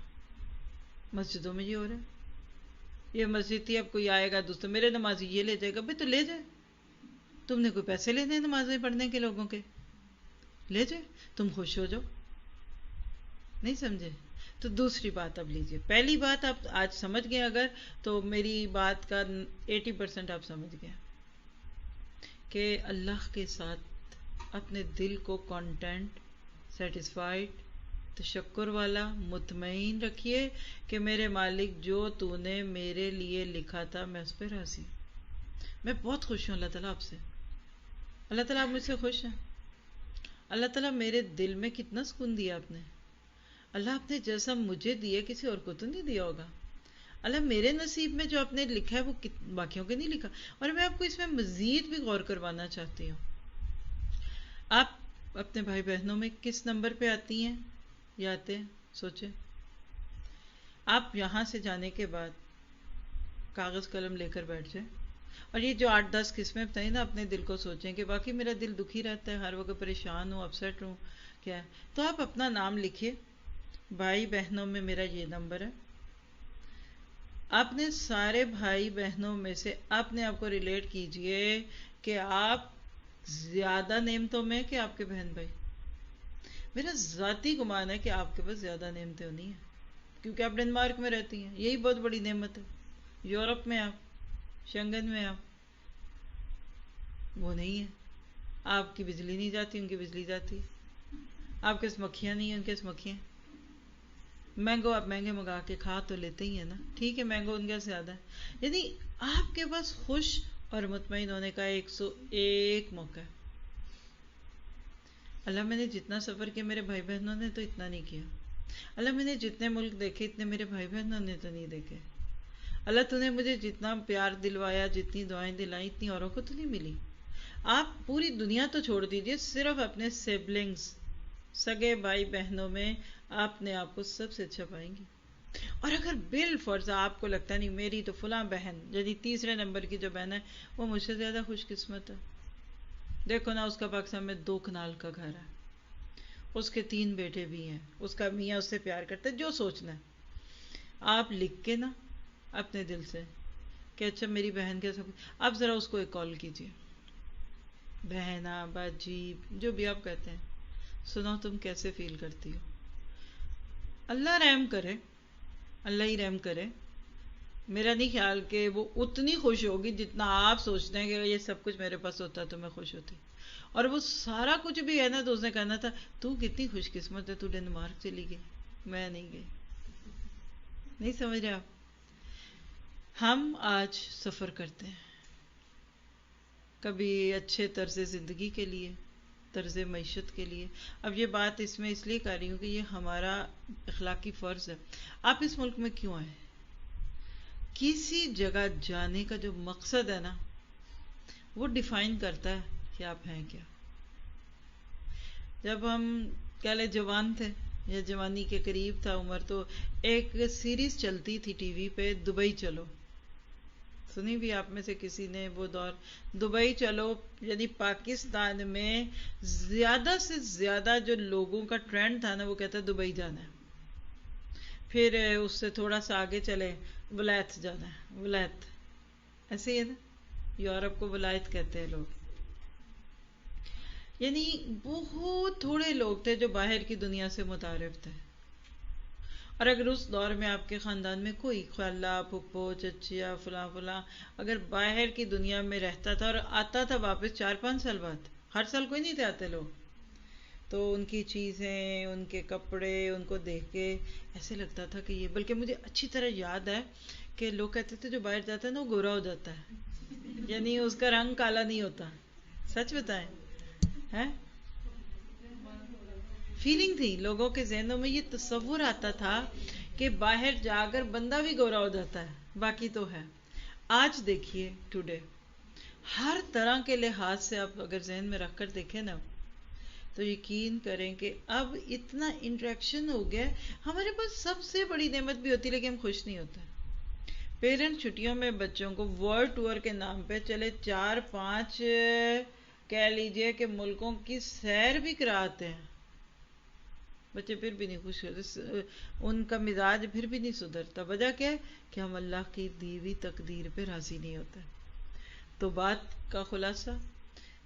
مسجدوں میں یہ ہو رہا ہے, یہ مسجد تھی اب کوئی آئے گا دوستوں میرے نمازی یہ لے جائے گا. بھائی تو لے جائے, تم نے کوئی پیسے لینے ہیں نمازیں پڑھنے کے لوگوں کے, لے جائے, تم خوش ہو جاؤ. نہیں سمجھے؟ تو دوسری بات اب لیجئے. پہلی بات آپ آج سمجھ گئے اگر, تو میری بات کا 80% آپ سمجھ گئے کہ اللہ کے ساتھ اپنے دل کو کانٹینٹ, سیٹسفائیڈ, تشکر والا, مطمئن رکھیے کہ میرے مالک جو تو نے میرے لیے لکھا تھا میں اس پہ راضی ہوں. میں بہت خوش ہوں اللہ تعالیٰ آپ سے. اللہ تعالیٰ آپ مجھ سے خوش ہیں. اللہ تعالیٰ میرے دل میں کتنا سکون دیا آپ نے. اللہ آپ نے جیسا مجھے دیا کسی اور کو تو نہیں دیا ہوگا. اللہ میرے نصیب میں جو آپ نے لکھا ہے وہ باقیوں کے نہیں لکھا. اور میں آپ کو اس میں مزید بھی غور کروانا چاہتی ہوں. آپ اپنے بھائی بہنوں میں کس نمبر پہ آتی ہیں یا آتے ہیں؟ سوچیں. آپ یہاں سے جانے کے بعد کاغذ قلم لے کر بیٹھ جائیں, اور یہ جو 8-10 قسمیں بتائیں نا اپنے دل کو سوچیں کہ باقی میرا دل دکھی رہتا ہے, ہر وقت پریشان ہوں, اپسیٹ ہوں, کیا ہے. تو آپ اپنا نام لکھیے, بھائی بہنوں میں میرا یہ نمبر ہے. آپ نے سارے بھائی بہنوں میں سے اپنے آپ کو ریلیٹ کیجئے کہ آپ زیادہ نعمتوں میں کہ آپ کے بہن بھائی. میرا ذاتی گمان ہے کہ آپ کے پاس زیادہ نعمتیں نہیں ہیں, کیونکہ آپ ڈنمارک میں رہتی ہیں, یہی بہت بڑی نعمت ہے. یورپ میں آپ, شنگن میں آپ, وہ نہیں ہے. آپ کی بجلی نہیں جاتی, ان کی بجلی جاتی. آپ کے مکھیاں نہیں ہیں, ان کے مکھیاں. مینگو آپ مہنگے منگا کے کھا تو لیتے ہی ہیں نا, ٹھیک ہے مینگو ان کا زیادہ ہے. یعنی آپ کے پاس خوش اور مطمئن ہونے کا 101 موقع ہے. اللہ میں نے جتنا سفر کیا میرے بھائی بہنوں نے تو اتنا نہیں کیا. اللہ میں نے جتنے ملک دیکھے اتنے میرے بھائی بہنوں نے تو نہیں دیکھے. اللہ تو نے مجھے جتنا پیار دلوایا, جتنی دعائیں دلائیں, اتنی اوروں کو تو نہیں ملی. آپ پوری دنیا تو چھوڑ دیجئے, صرف اپنے سبلنگز, سگے بھائی بہنوں میں آپ نے آپ کو سب سے اچھا پائیں گی. اور اگر بالفرض آپ کو لگتا نہیں میری تو فلاں بہن, یعنی تیسرے نمبر کی جو بہن ہے وہ مجھ سے زیادہ خوش قسمت ہے. دیکھو نا اس کا پاکستان میں 2 کنال کا گھر ہے, اس کے 3 بیٹے بھی ہیں, اس کا میاں اس سے پیار کرتا ہے. جو سوچنا ہے آپ لکھ کے نا اپنے دل سے کہ اچھا میری بہن کے سب, آپ ذرا اس کو ایک کال کیجئے, بہنا باجی جو بھی آپ کہتے ہیں, سنو تم کیسے فیل کرتی ہو. اللہ رحم کرے, اللہ ہی رحم کرے. میرا نہیں خیال کہ وہ اتنی خوش ہوگی جتنا آپ سوچتے ہیں کہ یہ سب کچھ میرے پاس ہوتا تو میں خوش ہوتی. اور وہ سارا کچھ بھی ہے نا تو اس نے کہنا تھا تو کتنی خوش قسمت ہے, تو ڈنمارک چلی گئی, میں نہیں گئی. نہیں سمجھ رہے آپ؟ ہم آج سفر کرتے ہیں, کبھی اچھے طرز زندگی کے لیے, طرز معیشت کے لیے. اب یہ بات اس میں اس لیے کر رہی ہوں کہ یہ ہمارا اخلاقی فرض ہے. آپ اس ملک میں کیوں آئے؟ کسی جگہ جانے کا جو مقصد ہے نا وہ ڈیفائن کرتا ہے کہ آپ ہیں کیا. جب ہم کہہ لیں جوان تھے یا جوانی کے قریب تھا عمر، تو ایک سیریز چلتی تھی ٹی وی پہ، دبئی چلو. سنی بھی آپ میں سے کسی نے وہ دور؟ دبئی چلو، یعنی پاکستان میں زیادہ سے زیادہ جو لوگوں کا ٹرینڈ تھا نا وہ کہتا ہے دبئی جانا ہے. پھر اس سے تھوڑا سا آگے چلے ولایت جانا ہے، ولایت ایسے ہی ہے نا، یورپ کو ولایت کہتے ہیں لوگ. یعنی بہت تھوڑے لوگ تھے جو باہر کی دنیا سے متعارف تھے. اور اگر اس دور میں آپ کے خاندان میں کوئی خالہ، پھپھو، چچیا، فلاں فلاں اگر باہر کی دنیا میں رہتا تھا اور آتا تھا واپس 4-5 سال بعد، ہر سال کوئی نہیں تھے آتے لوگ، تو ان کی چیزیں، ان کے کپڑے، ان کو دیکھ کے ایسے لگتا تھا کہ یہ، بلکہ مجھے اچھی طرح یاد ہے کہ لوگ کہتے تھے جو باہر جاتا ہے نا وہ گورا ہو جاتا ہے، یعنی اس کا رنگ کالا نہیں ہوتا. سچ بتائیں، ہے فیلنگ تھی لوگوں کے ذہنوں میں، یہ تصور آتا تھا کہ باہر جا کر بندہ بھی گورا ہو جاتا ہے، باقی تو ہے. آج دیکھیے ٹوڈے ہر طرح کے لحاظ سے آپ اگر ذہن میں رکھ کر دیکھیں نا تو یقین کریں کہ اب اتنا انٹریکشن ہو گیا. ہمارے پاس سب سے بڑی نعمت بھی ہوتی لیکن ہم خوش نہیں ہوتے. پیرنٹ چھٹیوں میں بچوں کو ورلڈ ٹور کے نام پہ چلے 4-5 کہہ لیجئے کہ ملکوں کی سیر بھی کراتے ہیں، بچے پھر بھی نہیں خوش ہوتے، ان کا مزاج پھر بھی نہیں سدھرتا. وجہ کیا ہے کہ ہم اللہ کی دی ہوئی تقدیر پہ راضی نہیں ہوتے. تو بات کا خلاصہ،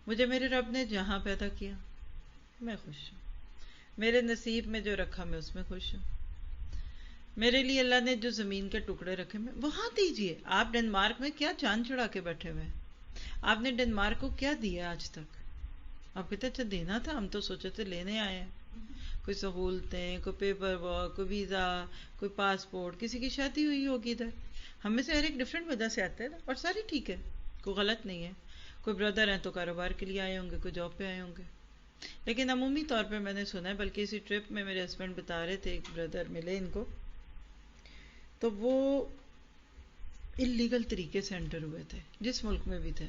مجھے میرے رب نے جہاں پیدا کیا میں خوش ہوں، میرے نصیب میں جو رکھا میں اس میں خوش ہوں. میرے لیے اللہ نے جو زمین کے ٹکڑے رکھے میں وہاں دیجئے. آپ ڈنمارک میں کیا چاند چڑھا کے بیٹھے ہوئے، آپ نے ڈنمارک کو کیا دیا آج تک؟ آپ کہتے اچھا دینا تھا، ہم تو سوچے تھے لینے آئے ہیں. کوئی سہولتیں، کوئی پیپر ورک، کوئی ویزا، کوئی پاسپورٹ، کسی کی شادی ہوئی ہوگی ادھر. ہم میں سے ہر ایک ڈفرینٹ وجہ سے آتے ہیں اور ساری ٹھیک ہے، کوئی غلط نہیں ہے. کوئی بردر ہیں تو کاروبار کے لیے آئے ہوں گے، کوئی جاب پہ آئے ہوں گے. لیکن عمومی طور پہ میں نے سنا ہے، بلکہ اسی ٹرپ میں میرے ہسبینڈ بتا رہے تھے، ایک بردر ملے ان کو تو وہ اللیگل طریقے سے انٹر ہوئے تھے جس ملک میں بھی تھے.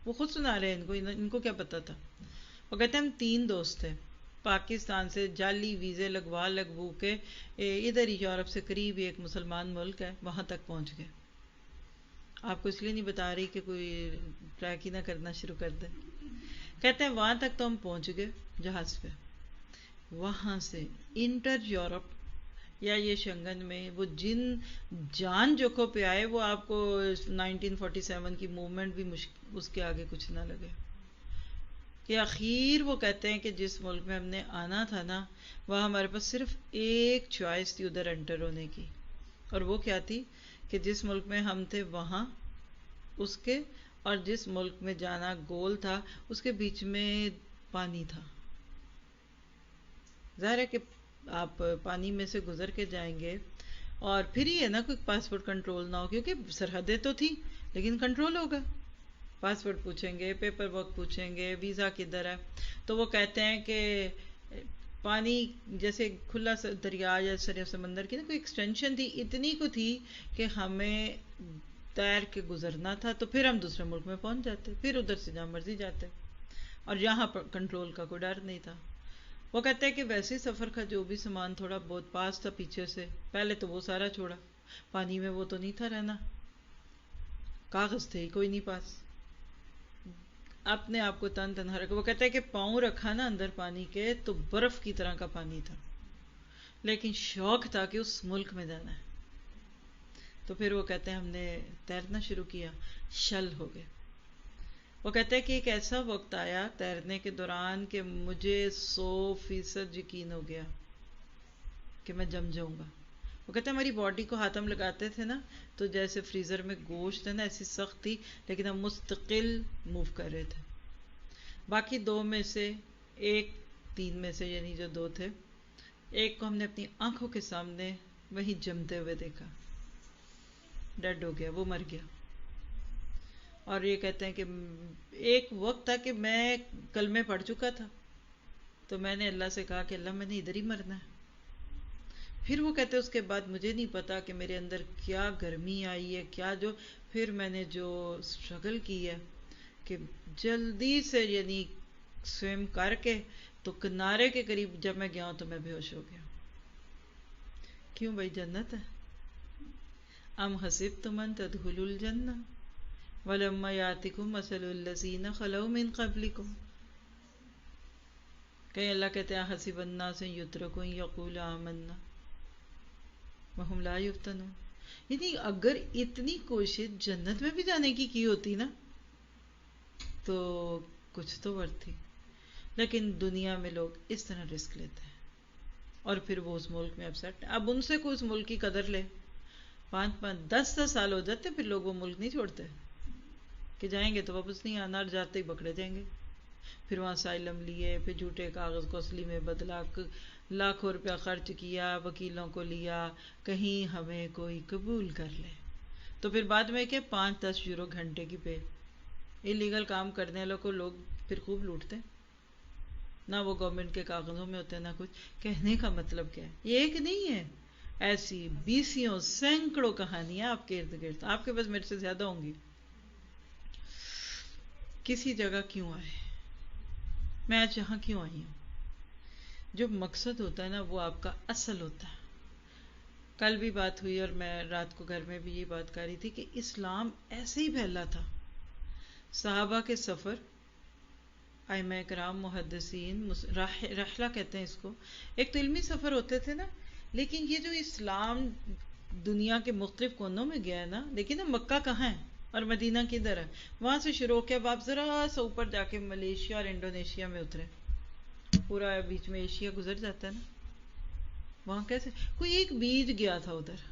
وہ خود سنا رہے ہیں، ان کو کیا پتا تھا. وہ کہتے ہیں ہم 3 دوست تھے، پاکستان سے جعلی ویزے لگو کے ادھر ہی یورپ سے قریب ہی ایک مسلمان ملک ہے وہاں تک پہنچ گئے. آپ کو اس لیے نہیں بتا رہی کہ کوئی ٹریک ہی نہ کرنا شروع کر دے. کہتے ہیں وہاں تک تو ہم پہنچ گئے جہاز پہ، وہاں سے انٹر یورپ یا یہ شنگن میں وہ جن جان جوکھوں پہ آئے وہ آپ کو 1947 کی موومنٹ بھی اس کے آگے کچھ نہ لگے. کہ اخیر وہ کہتے ہیں کہ جس ملک میں ہم نے آنا تھا نا وہاں ہمارے پاس صرف ایک چوائس تھی ادھر انٹر ہونے کی، اور وہ کیا تھی کہ جس ملک میں ہم تھے وہاں اس کے اور جس ملک میں جانا گول تھا اس کے بیچ میں پانی تھا. ظاہر ہے کہ آپ پانی میں سے گزر کے جائیں گے اور پھر ہی ہے نا کوئی پاسپورٹ کنٹرول نہ ہو، کیونکہ سرحدیں تو تھی لیکن کنٹرول ہوگا. پاسپورٹ پوچھیں گے، پیپر ورک پوچھیں گے، ویزا کدھر ہے. تو وہ کہتے ہیں کہ پانی جیسے کھلا دریا یا سمندر کی نا کوئی ایکسٹینشن تھی، اتنی کو تھی کہ ہمیں تیر کے گزرنا تھا تو پھر ہم دوسرے ملک میں پہنچ جاتے، پھر ادھر سے جہاں مرضی جاتے، اور یہاں پر کنٹرول کا کوئی ڈر نہیں تھا. وہ کہتے ہیں کہ ویسے سفر کا جو بھی سامان تھوڑا بہت پاس تھا پیچھے سے، پہلے تو وہ سارا چھوڑا. پانی میں وہ تو نہیں تھا رہنا، کاغذ تھے ہی کوئی نہیں پاس، اپنے آپ کو تن تنہا رکھا. وہ کہتے ہیں کہ پاؤں رکھا نا اندر پانی کے تو برف کی طرح کا پانی تھا، لیکن شوق تھا کہ اس ملک میں جانا ہے. تو پھر وہ کہتے ہیں ہم نے تیرنا شروع کیا، شل ہو گئے. وہ کہتے ہیں کہ ایک ایسا وقت آیا تیرنے کے دوران کہ مجھے 100% یقین ہو گیا کہ میں جم جاؤں گا. وہ کہتے ہیں ہماری باڈی کو ہاتھ ہم لگاتے تھے نا تو جیسے فریزر میں گوشت ہے نا ایسی سخت تھی، لیکن ہم مستقل موو کر رہے تھے. باقی 2 میں سے ایک 3 میں سے یعنی جو 2 تھے، ایک کو ہم نے اپنی آنکھوں کے سامنے وہیں جمتے ہوئے دیکھا، ڈیڈ ہو گیا، وہ مر گیا. اور یہ کہتے ہیں کہ ایک وقت تھا کہ میں کلمے پڑھ چکا تھا تو میں نے اللہ سے کہا کہ اللہ میں نے ادھر ہی مرنا ہے. پھر وہ کہتے اس کے بعد مجھے نہیں پتا کہ میرے اندر کیا گرمی آئی ہے، کیا جو پھر میں نے جو اسٹرگل کی ہے کہ جلدی سے یعنی سوئم کر کے تو کنارے کے قریب جب میں گیا ہوں تو میں بے ہوش ہو گیا. کیوں بھائی؟ جنت ہے. ام حسبتم ان تدخلوا الجنہ ولما یاتکم مثل الذین خلو من قبلکم. کہیں اللہ کہتے ہیں حسب الناس ان یترکوا ان یقولوا آمنا وہم لا یفتنون. یعنی اگر اتنی کوشش جنت میں بھی جانے کی ہوتی نا تو کچھ تو ورتھ تھی. لیکن دنیا میں لوگ اس طرح رسک لیتے ہیں اور پھر وہ اس ملک میں اپسیٹ. اب ان سے کوئی اس ملک کی قدر لے، 5-10 سال ہو جاتے پھر لوگ وہ ملک نہیں چھوڑتے کہ جائیں گے تو واپس نہیں آنا، اور جاتے ہی پکڑے جائیں گے. پھر وہاں اسائلم لیے، پھر جھوٹے کاغذ کو اصلی میں بدلا، لاکھوں روپیہ خرچ کیا، وکیلوں کو لیا، کہیں ہمیں کوئی قبول کر لے. تو پھر بعد میں کہ 5-10 یورو گھنٹے کی پے. انلیگل کام کرنے والوں کو لوگ پھر خوب لوٹتے ہیں، نہ وہ گورنمنٹ کے کاغذوں میں ہوتے ہیں نہ کچھ. کہنے کا مطلب کیا ہے؟ یہ ایک نہیں ہے، ایسی بیسیوں سینکڑوں کہانیاں آپ کے ارد گرد، آپ کے پاس میرے سے زیادہ ہوں گی. کسی جگہ کیوں آئے؟ میں آج یہاں کیوں آئی ہوں؟ جو مقصد ہوتا ہے نا وہ آپ کا اصل ہوتا ہے. کل بھی بات ہوئی اور میں رات کو گھر میں بھی یہ بات کر رہی تھی کہ اسلام ایسے ہی پھیلا تھا. صحابہ کے سفر، ائمہ کرام، محدثین، رحلہ کہتے ہیں اس کو. ایک تو علمی سفر ہوتے تھے نا، لیکن یہ جو اسلام دنیا کے مختلف کونوں میں گیا ہے نا، لیکن نا مکہ کہاں ہے اور مدینہ کدھر ہے؟ وہاں سے شروع ہو کے اب آپ ذرا سا اوپر جا کے ملیشیا اور انڈونیشیا میں اترے، پورا بیچ میں ایشیا گزر جاتا ہے نا. وہاں کیسے کوئی ایک بیج گیا تھا ادھر.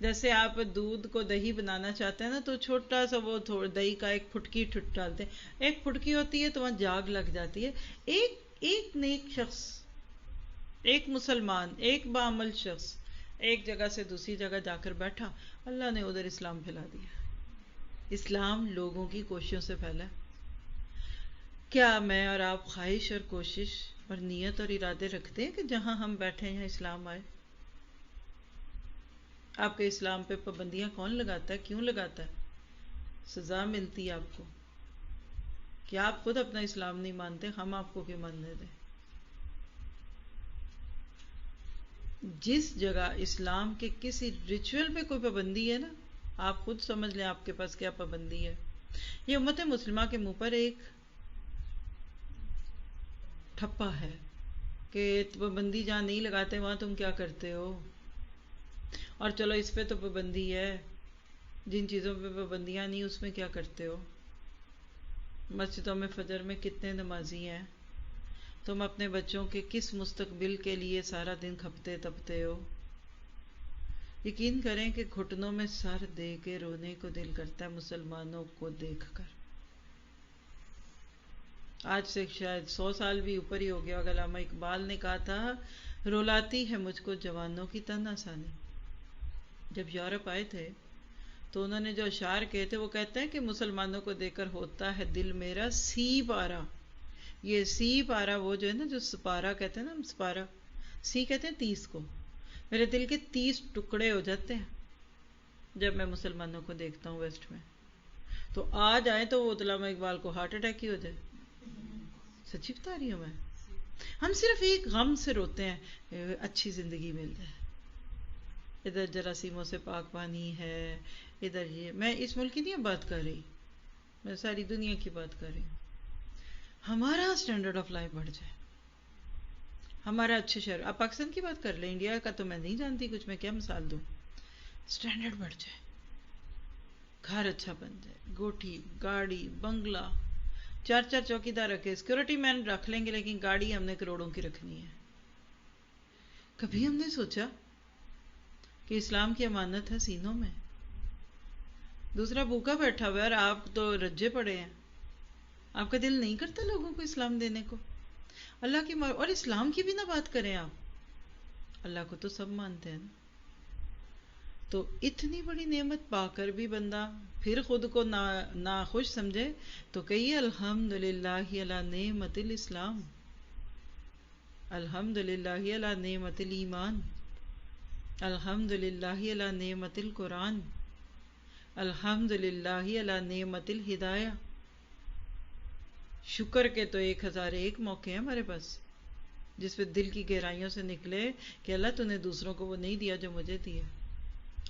جیسے آپ دودھ کو دہی بنانا چاہتے ہیں نا تو چھوٹا سا وہ دہی کا ایک پھٹکی ڈالتے ہیں، ایک پھٹکی ہوتی ہے تو وہاں جاگ لگ جاتی ہے. ایک نیک شخص، ایک مسلمان، ایک بعمل شخص ایک جگہ سے دوسری جگہ جا کر بیٹھا، اللہ نے ادھر اسلام پھیلا دیا. اسلام لوگوں کی کوششوں سے پھیلا. کیا میں اور آپ خواہش اور کوشش اور نیت اور ارادے رکھتے ہیں کہ جہاں ہم بیٹھے ہیں اسلام آئے؟ آپ کے اسلام پہ پابندیاں کون لگاتا ہے؟ کیوں لگاتا ہے؟ سزا ملتی ہے آپ کو. کیا آپ خود اپنا اسلام نہیں مانتے؟ ہم آپ کو کیوں ماننے دیں؟ جس جگہ اسلام کے کسی ریچول پہ کوئی پابندی ہے نا، آپ خود سمجھ لیں آپ کے پاس کیا پابندی ہے. یہ امت مسلمہ کے منہ پر ایک ٹھپا ہے کہ پابندی جہاں نہیں لگاتے وہاں تم کیا کرتے ہو. اور چلو اس پہ تو پابندی ہے، جن چیزوں پہ پابندیاں نہیں اس میں کیا کرتے ہو. مسجدوں میں فجر میں کتنے نمازی ہیں، تم اپنے بچوں کے کس مستقبل کے لیے سارا دن کھپتے تپتے ہو. یقین کریں کہ گھٹنوں میں سر دے کے رونے کو دل کرتا ہے مسلمانوں کو دیکھ کر. آج سے شاید 100 سال بھی اوپر ہی ہو گیا. علامہ اقبال نے کہا تھا، رولاتی ہے مجھ کو جوانوں کی تن آسانی. جب یورپ آئے تھے تو انہوں نے جو اشعار کہے تھے وہ کہتے ہیں کہ مسلمانوں کو دیکھ کر ہوتا ہے دل میرا سی پارا. یہ سی پارا وہ جو ہے نا، جو سپارہ کہتے ہیں نا، سپارہ سی کہتے ہیں 30 کو. میرے دل کے 30 ٹکڑے ہو جاتے ہیں جب میں مسلمانوں کو دیکھتا ہوں ویسٹ میں. تو آج آئے تو وہ علامہ اقبال کو ہارٹ اٹیک ہی ہو جائے. سچی بتا رہی ہوں میں. ہم صرف ایک غم سے روتے ہیں، اچھی زندگی مل جائے. ادھر جراثیموں سے پاک پانی ہے، ادھر یہ. میں اس ملک کی نہیں بات کر رہی، میں ساری دنیا کی بات کر رہی ہوں. ہمارا اسٹینڈرڈ آف لائف بڑھ جائے، ہمارا اچھے شہر. آپ پاکستان کی بات کر لیں، انڈیا کا تو میں نہیں جانتی کچھ، میں کیا مثال دوں. اسٹینڈرڈ بڑھ جائے، گھر اچھا بن جائے، کوٹھی، گاڑی، بنگلہ، 4 چوکیدار رکھے، سیکورٹی مین رکھ لیں گے لیکن گاڑی ہم نے کروڑوں کی رکھنی ہے. کبھی ہم نے سوچا کہ اسلام کی امانت ہے سینوں میں. دوسرا بھوکا بیٹھا ہوا ہے اور آپ تو رجے پڑے ہیں. آپ کا دل نہیں کرتا لوگوں کو اسلام دینے کو؟ اللہ کی اور اسلام کی بھی نہ بات کریں آپ. اللہ کو تو سب مانتے ہیں نا. تو اتنی بڑی نعمت پا کر بھی بندہ پھر خود کو ناخوش سمجھے تو کہیے الحمدللہ علی نعمت الاسلام، الحمدللہ علی نعمت الایمان. الحمدللہ علی نعمت القرآن، الحمدللہ علی نعمت الہدایہ. شکر کے تو 1001 موقع ہیں ہمارے پاس جس پہ دل کی گہرائیوں سے نکلے کہ اللہ تو نے دوسروں کو وہ نہیں دیا جو مجھے دیا.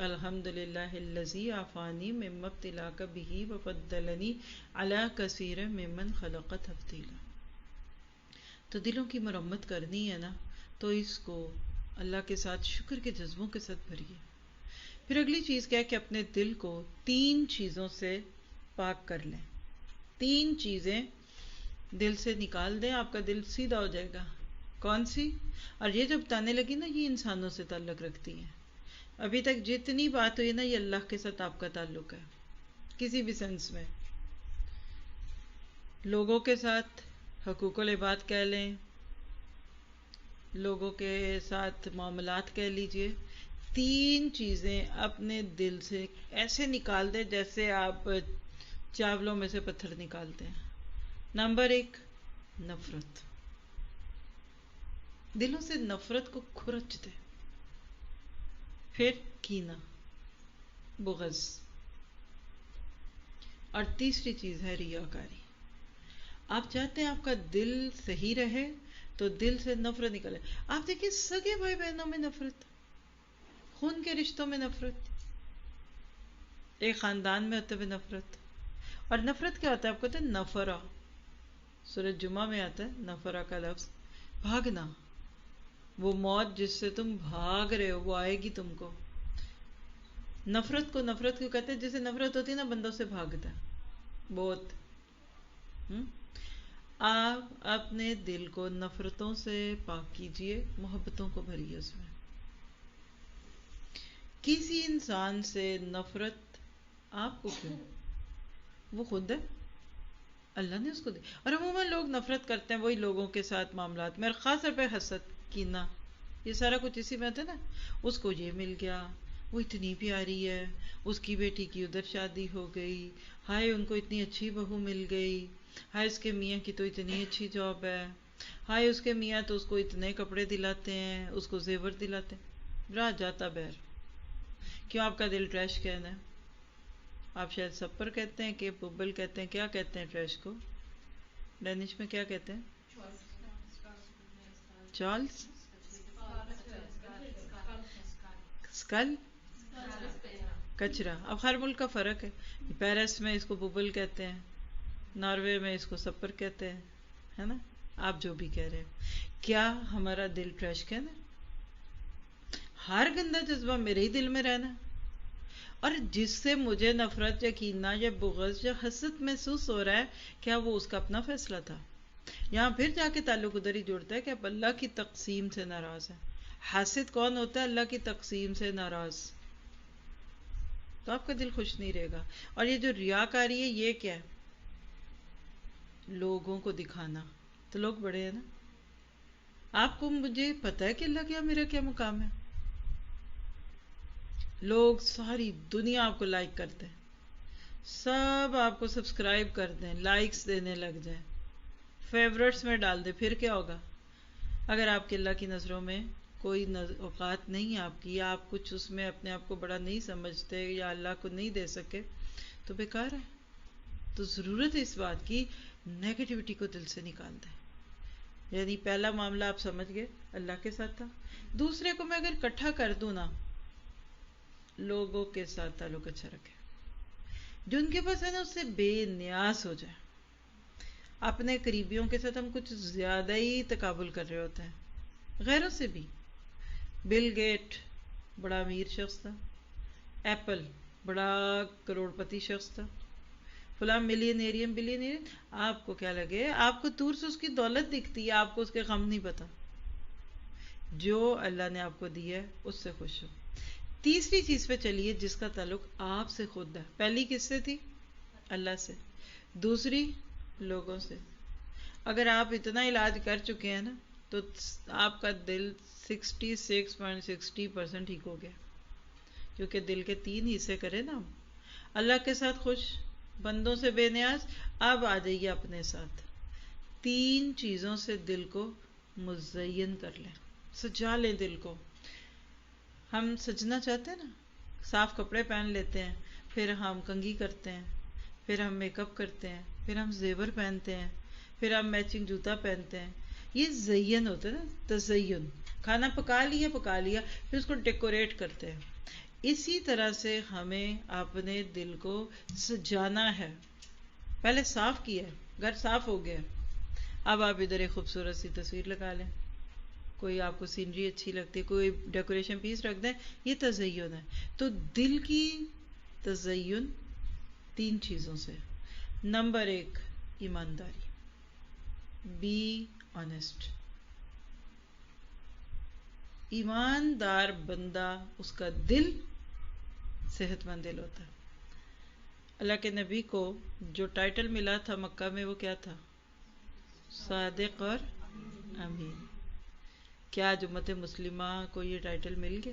الحمدللہ الذی عافانی مما ابتلاک بہ وفضلنی علی کثیر ممن خلق تفضیلا. تو دلوں کی مرمت کرنی ہے نا، تو اس کو اللہ کے ساتھ شکر کے جذبوں کے ساتھ بھریے. پھر اگلی چیز کیا ہے کہ اپنے دل کو 3 چیزوں سے پاک کر لیں. 3 چیزیں دل سے نکال دیں، آپ کا دل سیدھا ہو جائے گا. کون سی؟ اور یہ جو بتانے لگی نا، یہ انسانوں سے تعلق رکھتی ہیں. ابھی تک جتنی بات ہوئی نا، یہ اللہ کے ساتھ آپ کا تعلق ہے کسی بھی سینس میں. لوگوں کے ساتھ حقوق العباد کہہ لیں، لوگوں کے ساتھ معاملات کہہ لیجئے. 3 چیزیں اپنے دل سے ایسے نکال دیں جیسے آپ چاولوں میں سے پتھر نکالتے ہیں. نمبر 1، نفرت. دلوں سے نفرت کو کھرچ دیں. پھر کینہ، بغض. اور تیسری چیز ہے ریاکاری. آپ چاہتے ہیں آپ کا دل صحیح رہے تو دل سے نفرت نکلے. آپ دیکھیں سگے بھائی بہنوں میں نفرت، خون کے رشتوں میں نفرت، ایک خاندان میں ہوتے ہوئے نفرت. اور نفرت کیا ہوتا ہے آپ کو پتہ ہے؟ نفرہ. سورۃ جمعہ میں آتا ہے نفرہ کا لفظ، بھاگنا. وہ موت جس سے تم بھاگ رہے ہو وہ آئے گی تم کو. نفرت کو نفرت کیوں کہتے ہیں؟ جسے نفرت ہوتی ہے نا بندوں سے بھاگتا ہے بہت. آپ اپنے دل کو نفرتوں سے پاک کیجئے، محبتوں کو بھریے اس میں. کسی انسان سے نفرت آپ کو کیوں؟ وہ خود ہے، اللہ نے اس کو دی. اور عموماً لوگ نفرت کرتے ہیں وہی لوگوں کے ساتھ معاملات میں، اور خاص طور پہ حسد، کینہ، یہ سارا کچھ اسی میں آتا ہے نا. اس کو یہ مل گیا، وہ اتنی پیاری ہے، اس کی بیٹی کی ادھر شادی ہو گئی، ہائے ان کو اتنی اچھی بہو مل گئی، ہائے اس کے میاں کی تو اتنی اچھی جاب ہے، ہائے اس کے میاں تو اس کو اتنے کپڑے دلاتے ہیں، اس کو زیور دلاتے ہیں. رہ جاتا بیر. کیوں آپ کا دل ٹریش کہنا ہے؟ آپ شاید سپر کہتے ہیں کہ ببل کہتے ہیں، کیا کہتے ہیں ٹریش کو ڈینش میں؟ کیا کہتے ہیں؟ چارلز اسکل، کچرا. اب ہر ملک کا فرق ہے. پیرس میں اس کو ببل کہتے ہیں، ناروے میں اس کو سپر کہتے ہیں، ہے نا؟ آپ جو بھی کہہ رہے ہیں. کیا ہمارا دل ٹریش کہنا ہے؟ ہر گندا جذبہ میرے ہی دل میں رہنا ہے؟ اور جس سے مجھے نفرت یا کینہ یا بغض یا حسد محسوس ہو رہا ہے، کیا وہ اس کا اپنا فیصلہ تھا؟ یہاں پھر جا کے تعلق ادھر ہی جڑتا ہے کہ اب اللہ کی تقسیم سے ناراض ہے. حاسد کون ہوتا ہے؟ اللہ کی تقسیم سے ناراض. تو آپ کا دل خوش نہیں رہے گا. اور یہ جو ریاکاری ہے یہ کیا ہے؟ لوگوں کو دکھانا. تو لوگ بڑے ہیں نا. آپ کو مجھے پتا ہے کہ اللہ کیا میرا کیا مقام ہے. لوگ ساری دنیا آپ کو لائک کرتے ہیں، سب آپ کو سبسکرائب کر دیں، لائکس دینے لگ جائیں، فیورٹس میں ڈال دیں. پھر کیا ہوگا؟ اگر آپ کے اللہ کی نظروں میں کوئی اوقات نہیں ہے آپ کی، یا آپ کچھ اس میں اپنے آپ کو بڑا نہیں سمجھتے یا اللہ کو نہیں دے سکے، تو بیکار ہے. تو ضرورت ہے اس بات کی نیگیٹیوٹی کو دل سے نکال دیں. یعنی پہلا معاملہ آپ سمجھ گئے اللہ کے ساتھ تھا. دوسرے کو میں اگر اکٹھا کر دوں نا، لوگوں کے ساتھ تعلق اچھا رکھے، جو ان کے پاس ہے نا اس سے بے نیاز ہو جائے. اپنے قریبیوں کے ساتھ ہم کچھ زیادہ ہی تقابل کر رہے ہوتے ہیں، غیروں سے بھی. بل گیٹ بڑا امیر شخص تھا، ایپل بڑا کروڑ پتی شخص تھا، فلاں ملینیرین بلینیرین. آپ کو کیا لگے؟ آپ کو دور سے اس کی دولت دکھتی ہے، آپ کو اس کے غم نہیں پتا. جو اللہ نے آپ کو دیا ہے اس سے خوش ہو. تیسری چیز پہ چلیے جس کا تعلق آپ سے خود ہے. پہلی کس سے تھی؟ اللہ سے. دوسری لوگوں سے. اگر آپ اتنا علاج کر چکے ہیں نا تو آپ کا دل 66.60% ٹھیک ہو گیا. کیونکہ دل کے 3 حصے کرے نا ہم. اللہ کے ساتھ خوش، بندوں سے بے نیاز. اب آ جائیے اپنے ساتھ. 3 چیزوں سے دل کو مزین کر لیں، سجا لیں دل کو. ہم سجنا چاہتے ہیں نا، صاف کپڑے پہن لیتے ہیں، پھر ہم کنگھی کرتے ہیں، پھر ہم میک اپ کرتے ہیں، پھر ہم زیور پہنتے ہیں، پھر ہم میچنگ جوتا پہنتے ہیں. یہ زین ہوتا ہے نا، تزین. کھانا پکا لیا پھر اس کو ڈیکوریٹ کرتے ہیں. اسی طرح سے ہمیں اپنے دل کو سجانا ہے. پہلے صاف کیا ہے، گھر صاف ہو گیا، اب آپ ادھر ایک خوبصورت سی تصویر لگا لیں، کوئی آپ کو سینری اچھی لگتی ہے، کوئی ڈیکوریشن پیس رکھ دیں، یہ تزین ہے. تو دل کی تزین 3 چیزوں سے. نمبر 1 ایمانداری، بی آنیسٹ. ایماندار بندہ، اس کا دل صحت مند دل ہوتا ہے. اللہ کے نبی کو جو ٹائٹل ملا تھا مکہ میں وہ کیا تھا؟ صادق اور امین. کیا آج امت مسلمہ کو یہ ٹائٹل مل گیا؟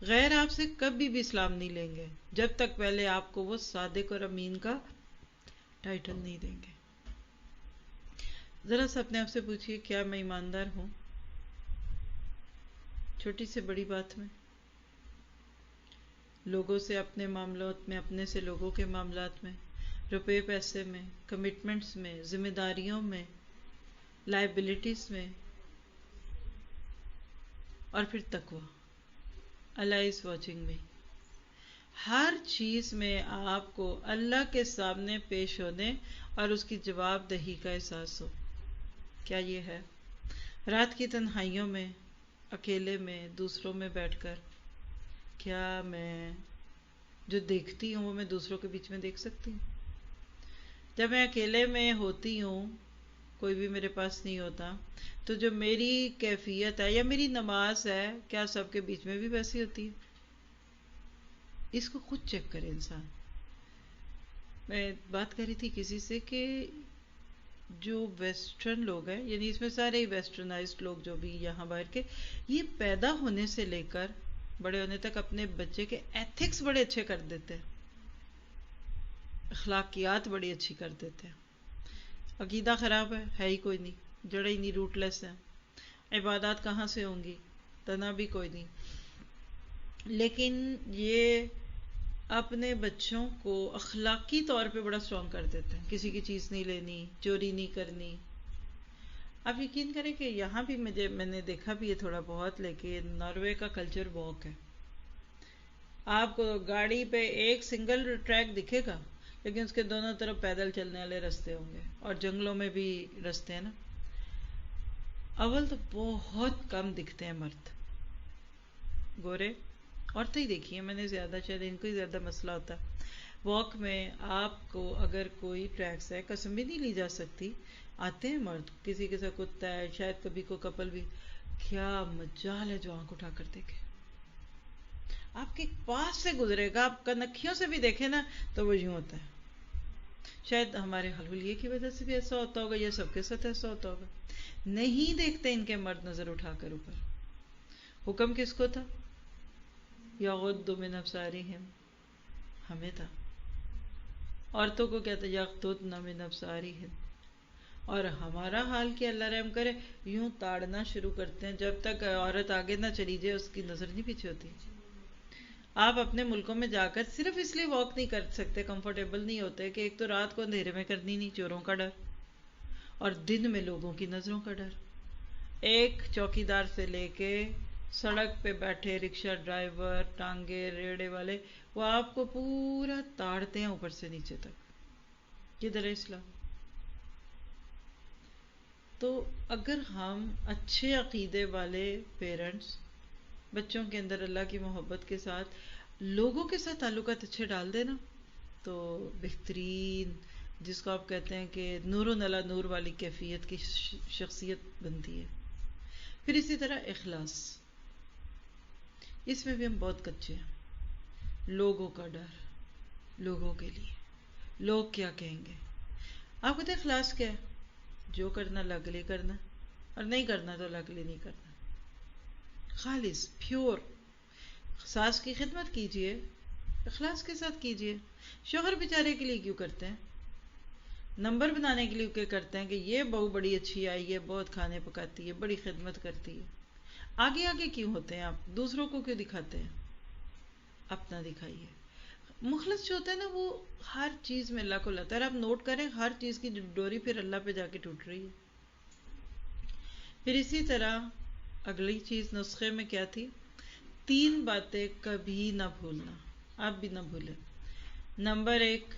غیر آپ سے کبھی بھی اسلام نہیں لیں گے جب تک پہلے آپ کو وہ صادق اور امین کا ٹائٹل نہیں دیں گے. ذرا سا اپنے آپ سے پوچھئے، کیا میں ایماندار ہوں؟ چھوٹی سے بڑی بات میں، لوگوں سے اپنے معاملات میں، اپنے سے لوگوں کے معاملات میں، روپے پیسے میں، کمٹمنٹس میں، ذمہ داریوں میں، لائبلٹیز میں، اور پھر تقوی. اللہ از واچنگ می. ہر چیز میں آپ کو اللہ کے سامنے پیش ہونے اور اس کی جواب دہی کا احساس ہو. کیا یہ ہے؟ رات کی تنہائیوں میں، اکیلے میں، دوسروں میں بیٹھ کر، کیا میں جو دیکھتی ہوں وہ میں دوسروں کے بیچ میں دیکھ سکتی ہوں؟ جب میں اکیلے میں ہوتی ہوں، کوئی بھی میرے پاس نہیں ہوتا، تو جو میری کیفیت ہے یا میری نماز ہے، کیا سب کے بیچ میں بھی ویسی ہوتی ہے؟ اس کو خود چیک کرے انسان. میں بات کر رہی تھی کسی سے کہ جو ویسٹرن لوگ ہیں، یعنی اس میں سارے ہی ویسٹرنائزڈ لوگ جو بھی یہاں باہر کے، یہ پیدا ہونے سے لے کر بڑے ہونے تک اپنے بچے کے ایتھکس بڑے اچھے کر دیتے ہیں، اخلاقیات بڑی اچھی کر دیتے ہیں. عقیدہ خراب ہے ہی کوئی نہیں، جڑیں ہی نہیں، روٹ لیس ہیں. عبادات کہاں سے ہوں گی؟ تنا بھی کوئی نہیں. لیکن یہ اپنے بچوں کو اخلاقی طور پہ بڑا اسٹرانگ کر دیتے ہیں. کسی کی چیز نہیں لینی، چوری نہیں کرنی. آپ یقین کریں کہ یہاں بھی میں نے دیکھا بھی ہے تھوڑا بہت، لیکن ناروے کا کلچر واک ہے. آپ کو گاڑی پہ ایک سنگل ٹریک دکھے گا، لیکن اس کے دونوں طرف پیدل چلنے والے رستے ہوں گے، اور جنگلوں میں بھی رستے ہیں نا. اول تو بہت کم دکھتے ہیں مرد، گورے. عورتیں ہی دیکھی ہیں میں نے زیادہ، شاید ان کو ہی زیادہ مسئلہ ہوتا. واک میں آپ کو اگر کوئی ٹریکس ہے، قسم بھی نہیں لی جا سکتی، آتے ہیں مرد، کسی کے ساتھ کتا ہے، شاید کبھی کوئی کپل بھی، کیا مجال ہے جو آنکھ اٹھا کر دیکھے. آپ کے پاس سے گزرے گا، آپ کنکھیوں سے بھی دیکھے نا تو وہ یوں ہوتا ہے. شاید ہمارے حلولیے کی وجہ سے بھی ایسا ہوتا ہوگا، یا سب کے ساتھ ایسا ہوتا ہوگا. نہیں دیکھتے ان کے مرد نظر اٹھا کر اوپر. حکم کس کو تھا؟ یغض من ابصارہم، ہمیں تھا. عورتوں کو کہتا ہے یغضضن من ابصارہن. اور ہمارا حال کیا، اللہ رحم کرے، یوں تاڑنا شروع کرتے ہیں. جب تک عورت آگے نہ چلی جائے اس کی نظر نہیں پیچھے ہوتی. آپ اپنے ملکوں میں جا کر صرف اس لیے واک نہیں کر سکتے، کمفرٹیبل نہیں ہوتے، کہ ایک تو رات کو اندھیرے میں کرنی نہیں، چوروں کا ڈر، اور دن میں لوگوں کی نظروں کا ڈر. ایک چوکی دار سے لے کے سڑک پہ بیٹھے رکشہ ڈرائیور، ٹانگے ریڑے والے، وہ آپ کو پورا تاڑتے ہیں اوپر سے نیچے تک. کدھر ہے اسلام؟ تو اگر ہم اچھے عقیدے والے پیرنٹس بچوں کے اندر اللہ کی محبت کے ساتھ لوگوں کے ساتھ تعلقات اچھے ڈال دیں نا، تو بہترین، جس کو آپ کہتے ہیں کہ نور علی نور والی کیفیت کی شخصیت بنتی ہے. پھر اسی طرح اخلاص، اس میں بھی ہم بہت کچے ہیں. لوگوں کا ڈر، لوگوں کے لیے، لوگ کیا کہیں گے. آپ کہتے ہیں اخلاص کیا ہے؟ جو کرنا لگ لے کرنا، اور نہیں کرنا تو لگ لے نہیں کرنا. خالص، پیور. ساس کی خدمت کیجئے، اخلاص کے ساتھ کیجئے. شوہر بیچارے کے لیے کیوں کرتے ہیں؟ نمبر بنانے کے لیے کیا کرتے ہیں کہ یہ بہو بڑی اچھی آئی ہے، بہت کھانے پکاتی ہے، بڑی خدمت کرتی ہے. آگے آگے کیوں ہوتے ہیں آپ؟ دوسروں کو کیوں دکھاتے ہیں؟ اپنا دکھائیے. مخلص جو ہوتا ہے نا وہ ہر چیز میں اللہ کو لاتا ہے. اور آپ نوٹ کریں ہر چیز کی ڈوری پھر اللہ پہ جا کے ٹوٹ رہی ہے. پھر اسی طرح اگلی چیز نسخے میں کیا تھی؟ 3 باتیں کبھی نہ بھولنا. آپ بھی نہ بھولیں. نمبر 1،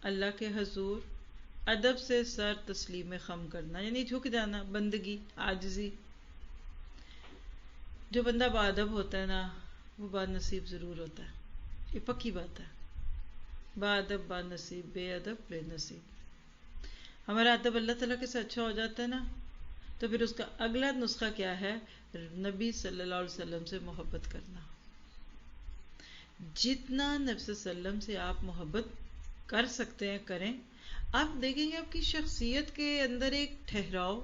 اللہ کے حضور ادب سے سر تسلیم خم کرنا، یعنی جھک جانا، بندگی، عاجزی. جو بندہ باادب ہوتا ہے نا وہ با نصیب ضرور ہوتا ہے، یہ پکی بات ہے. باادب با نصیب، بے ادب بے نصیب. ہمارا ادب اللہ تعالیٰ کے ساتھ اچھا ہو جاتا ہے نا تو پھر اس کا اگلا نسخہ کیا ہے؟ نبی صلی اللہ علیہ وسلم سے محبت کرنا. جتنا نبی صلی اللہ علیہ وسلم سے آپ محبت کر سکتے ہیں کریں. آپ دیکھیں گے آپ کی شخصیت کے اندر ایک ٹھہراؤ،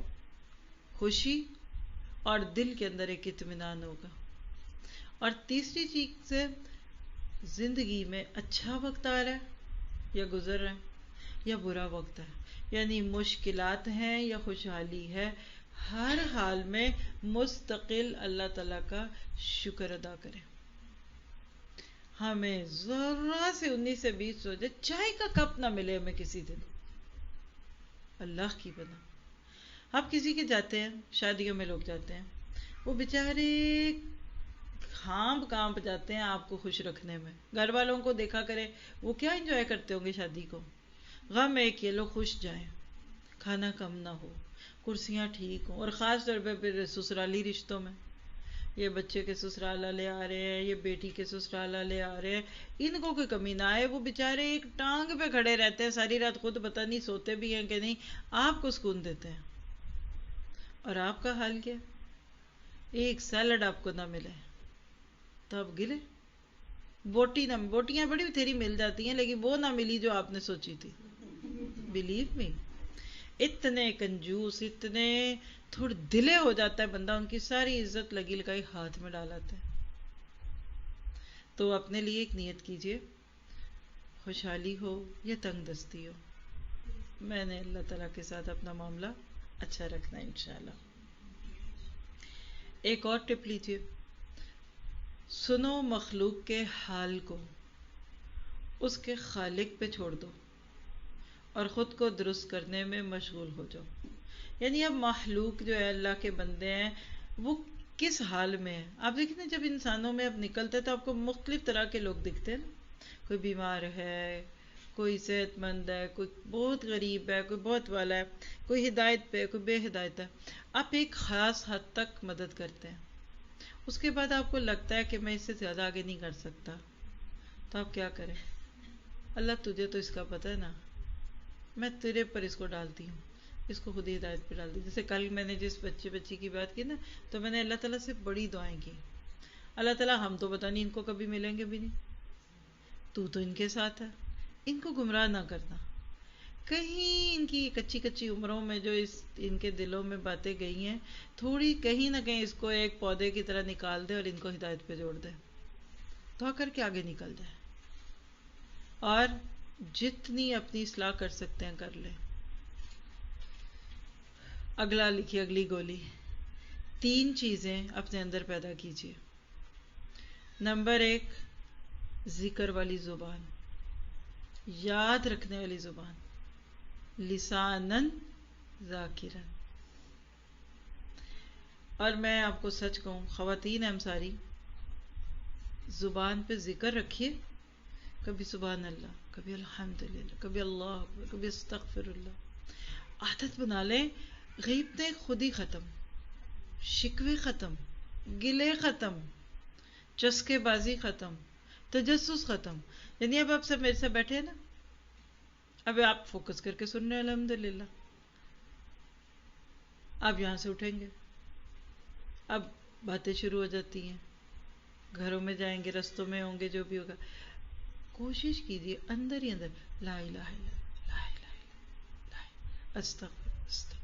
خوشی، اور دل کے اندر ایک اطمینان ہوگا. اور تیسری چیز ہے، زندگی میں اچھا وقت آ رہا ہے یا گزر رہا ہے یا برا وقت ہے، یعنی مشکلات ہیں یا خوشحالی ہے، ہر حال میں مستقل اللہ تعالیٰ کا شکر ادا کریں. ہمیں ذرا سے 19 سے 20 ہو جائے، چائے کا کپ نہ ملے ہمیں کسی دن، اللہ کی بنا. آپ کسی کے جاتے ہیں، شادیوں میں لوگ جاتے ہیں، وہ بیچارے کانپ جاتے ہیں آپ کو خوش رکھنے میں. گھر والوں کو دیکھا کرے وہ کیا انجوائے کرتے ہوں گے شادی کو. غم ایک یہ لوگ خوش جائیں، کھانا کم نہ ہو، کرسیاں ٹھیک ہوں. اور خاص طور پہ پھر سسرالی رشتوں میں، یہ بچے کے سسرال والے آ رہے ہیں، یہ بیٹی کے سسرال والے آ رہے ہیں، ان کو کوئی کمی نہ آئے. وہ بیچارے ایک ٹانگ پہ کھڑے رہتے ہیں ساری رات، خود پتہ نہیں سوتے بھی ہیں کہ نہیں، آپ کو سکون دیتے ہیں. اور آپ کا حال کیا؟ ایک سیلڈ آپ کو نہ ملے تو آپ گرے. بوٹیاں بڑی تھیری مل جاتی ہیں لیکن وہ نہ ملی جو آپ نے سوچی تھی. بلیو می، اتنے کنجوس، اتنے تھوڑے دلے ہو جاتا ہے بندہ، ان کی ساری عزت لگی لگائی ہاتھ میں ڈالاتے ہیں. تو اپنے لیے ایک نیت کیجئے، خوشحالی ہو یا تنگ دستی ہو، میں نے اللہ تعالیٰ کے ساتھ اپنا معاملہ اچھا رکھنا ہے انشاءاللہ. ایک اور ٹپ لیجئے، سنو مخلوق کے حال کو، اس کے خالق پہ چھوڑ دو اور خود کو درست کرنے میں مشغول ہو جاؤ. یعنی اب مخلوق جو ہے اللہ کے بندے ہیں وہ کس حال میں ہیں. آپ دیکھیں نا جب انسانوں میں اب نکلتے تو آپ کو مختلف طرح کے لوگ دکھتے ہیں نا. کوئی بیمار ہے، کوئی صحت مند ہے، کوئی بہت غریب ہے، کوئی بہت والا ہے، کوئی ہدایت پہ، کوئی بے ہدایت ہے. آپ ایک خاص حد تک مدد کرتے ہیں، اس کے بعد آپ کو لگتا ہے کہ میں اس سے زیادہ آگے نہیں کر سکتا، تو آپ کیا کریں؟ اللہ تجھے تو اس کا پتہ ہے نا، میں تیرے پر اس کو ڈالتی ہوں، اس کو خود ہی ہدایت پہ ڈال دی. جیسے کل میں نے جس بچی کی بات کی نا، تو میں نے اللہ تعالیٰ سے بڑی دعائیں کی. اللہ تعالیٰ ہم تو پتہ نہیں ان کو کبھی ملیں گے بھی نہیں، تو ان کے ساتھ ہے، ان کو گمراہ نہ کرنا. کہیں ان کی کچی عمروں میں جو ان کے دلوں میں باتیں گئی ہیں، تھوڑی کہیں نہ کہیں اس کو ایک پودے کی طرح نکال دے اور ان کو ہدایت پہ جوڑ دے، دعا کر کے آگے نکل جائے. اور جتنی اپنی اصلاح کر سکتے ہیں کر لیں. اگلا لکھیے، اگلی گولی، 3 چیزیں اپنے اندر پیدا کیجیے. نمبر 1، ذکر والی زبان، یاد رکھنے والی زبان، لسانن ذاکرن. اور میں آپ کو سچ کہوں، خواتین ہم ساری زبان پہ ذکر رکھیے، کبھی سبحان اللہ، کبھی الحمدللہ، کبھی اللہ اکبر، کبھی استغفر اللہ. عادت بنا لیں، غیبتیں خود ہی ختم، شکوے ختم، گلے ختم، چسکے بازی ختم، تجسس ختم. یعنی اب آپ سب میرے ساتھ بیٹھے ہیں نا، اب آپ فوکس کر کے سن رہے ہیں الحمدللہ. آپ یہاں سے اٹھیں گے، اب باتیں شروع ہو جاتی ہیں، گھروں میں جائیں گے، رستوں میں ہوں گے، جو بھی ہوگا، کوشش کیجیے اندر ہی اندر لا الہ الا اللہ، لا الہ الا اللہ، لا الہ، استغفر،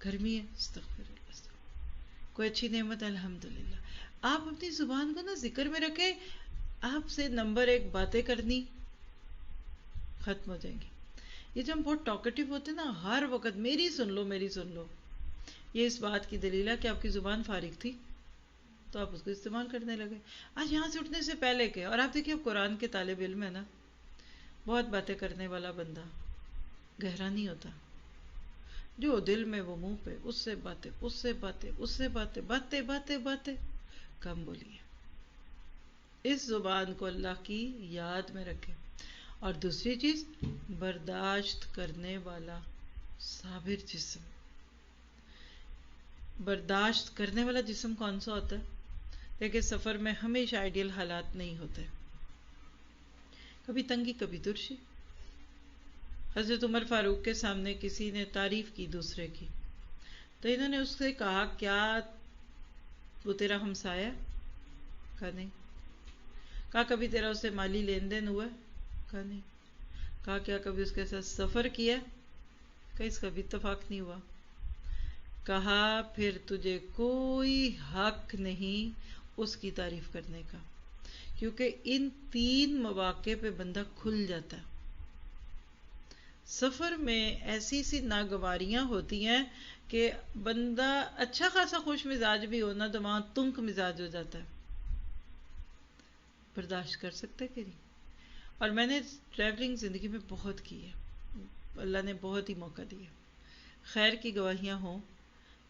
گرمی ہے استغفر اللہ، استغفر، کوئی اچھی نعمت ہے الحمدللہ. آپ اپنی زبان کو نا ذکر میں رکھیں. آپ سے نمبر 1 باتیں کرنی ختم ہو جائیں گی. یہ جو ہم بہت ٹاکٹیو ہوتے ہیں نا، ہر وقت میری سن لو، میری سن لو، یہ اس بات کی دلیل ہے کہ آپ کی زبان فارغ تھی. تو آپ اس کو استعمال کرنے لگے. آج یہاں سے اٹھنے سے پہلے کے، اور آپ دیکھیے اب قرآن کے طالب علم ہے نا، بہت باتیں کرنے والا بندہ گہرا نہیں ہوتا. جو دل میں وہ منہ پہ، اس سے باتیں، اس سے باتیں، اس سے باتیں، باتیں باتیں باتیں. کم بولیے. اس زبان کو اللہ کی یاد میں رکھے. اور دوسری چیز، برداشت کرنے والا صابر جسم. برداشت کرنے والا جسم کون سا ہوتا ہے؟ دیکھیں سفر میں ہمیشہ آئیڈیل حالات نہیں ہوتے. کبھی تنگی، کبھی ترشی. حضرت عمر فاروق کے سامنے کسی نے تعریف کی دوسرے کی، تو انہوں نے اس سے کہا کیا وہ تیرا ہمسایہ؟ کہا نہیں. کہا کبھی تیرا اس سے مالی لین دین ہوا؟ کہا نہیں. کہا کیا کبھی اس کے ساتھ سفر کیا؟ کہا اس کا بھی اتفاق نہیں ہوا. کہا پھر تجھے کوئی حق نہیں اس کی تعریف کرنے کا، کیونکہ ان 3 مواقع پہ بندہ کھل جاتا ہے. سفر میں ایسی سی ناگواریاں ہوتی ہیں کہ بندہ اچھا خاصا خوش مزاج بھی ہونا تو وہاں تنک مزاج ہو جاتا ہے. برداشت کر سکتے کہ نہیں؟ اور میں نے ٹریولنگ زندگی میں بہت کی ہے، اللہ نے بہت ہی موقع دیے. خیر کی گواہیاں ہوں،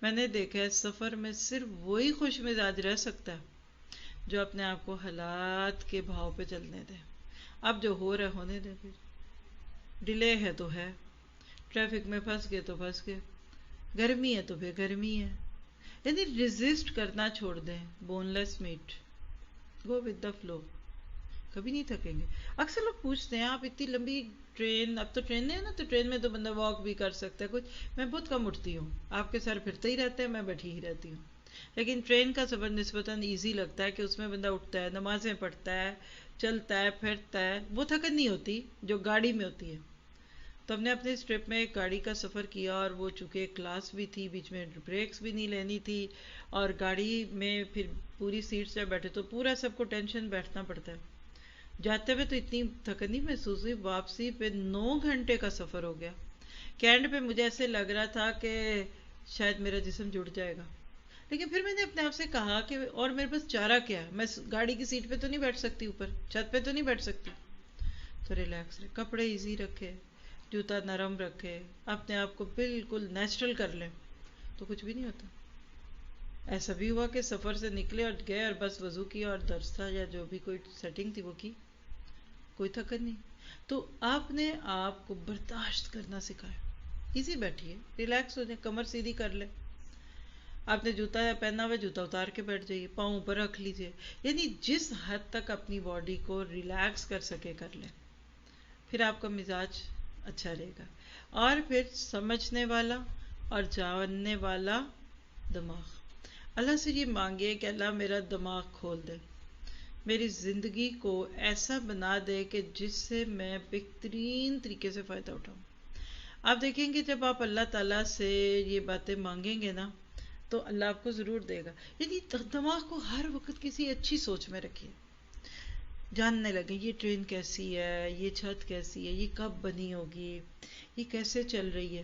میں نے دیکھا ہے سفر میں صرف وہی خوش مزاج رہ سکتا ہے جو اپنے آپ کو حالات کے بھاؤ پہ چلنے دے. اب جو ہو رہا ہونے دے. پھر ڈیلے ہے تو ہے، ٹریفک میں پھنس گئے تو پھنس گئے، گرمی ہے تو پھر گرمی ہے. یعنی ریزسٹ کرنا چھوڑ دیں. Boneless meat, go with the flow. کبھی نہیں تھکیں گے. اکثر لوگ پوچھتے ہیں آپ اتنی لمبی ٹرین، اب تو ٹرین ہے نا، تو ٹرین میں تو بندہ واک بھی کر سکتا ہے کچھ. میں بہت کم اٹھتی ہوں، آپ کے سر پھرتے ہی رہتے ہیں، میں بیٹھی ہی رہتی ہوں. لیکن ٹرین کا سفر نسبتاً ایزی لگتا ہے کہ اس میں بندہ اٹھتا ہے، نمازیں پڑھتا ہے، چلتا ہے، پھرتا ہے. وہ تھکن نہیں ہوتی جو گاڑی میں ہوتی ہے. تو ہم نے اپنے اس ٹرپ میں ایک گاڑی کا سفر کیا، اور وہ چونکہ ایک کلاس بھی تھی، بیچ میں بریکس بھی نہیں لینی تھی، اور گاڑی میں پھر پوری سیٹ سے بیٹھے تو پورا سب کو ٹینشن بیٹھنا پڑتا ہے. جاتے ہوئے تو اتنی تھکن نہیں محسوس ہوئی، واپسی پہ 9 گھنٹے کا سفر ہو گیا. کینڈ پہ مجھے ایسے لگ رہا تھا کہ شاید میرا جسم جڑ جائے گا. لیکن پھر میں نے اپنے آپ سے کہا کہ اور میرے پاس چارہ کیا ہے، میں گاڑی کی سیٹ پہ تو نہیں بیٹھ سکتی، اوپر چھت پہ تو نہیں بیٹھ سکتی. تو ریلیکس رہے، کپڑے ایزی رکھے، جوتا نرم رکھے، اپنے آپ کو بالکل نیچرل کر لیں تو کچھ بھی نہیں ہوتا. ایسا بھی ہوا کہ سفر سے نکلے اور گئے اور بس وضو کیا اور درس تھا یا جو بھی کوئی سیٹنگ تھی وہ کی، کوئی تھکن نہیں. تو آپ نے آپ کو برداشت کرنا سکھایا. ایزی بیٹھیے، ریلیکس ہو جائیں، کمر سیدھی کر لیں. آپ نے جوتا پہنا ہوا، جوتا اتار کے بیٹھ جائیے، پاؤں اوپر رکھ لیجیے. یعنی جس حد تک اپنی باڈی کو ریلیکس کر سکے کر لیں. پھر آپ کا مزاج اچھا رہے گا. اور پھر سمجھنے والا اور جاننے والا دماغ. اللہ سے یہ مانگے کہ اللہ میرا دماغ کھول دے، میری زندگی کو ایسا بنا دے کہ جس سے میں بہترین طریقے سے فائدہ اٹھاؤں. آپ دیکھیں گے جب آپ اللہ تعالیٰ سے یہ باتیں مانگیں گے نا تو اللہ آپ کو ضرور دے گا. یعنی دماغ کو ہر وقت کسی اچھی سوچ میں رکھیے. جاننے لگے یہ ٹرین کیسی ہے، یہ چھت کیسی ہے، یہ کب بنی ہوگی، یہ کیسے چل رہی ہے.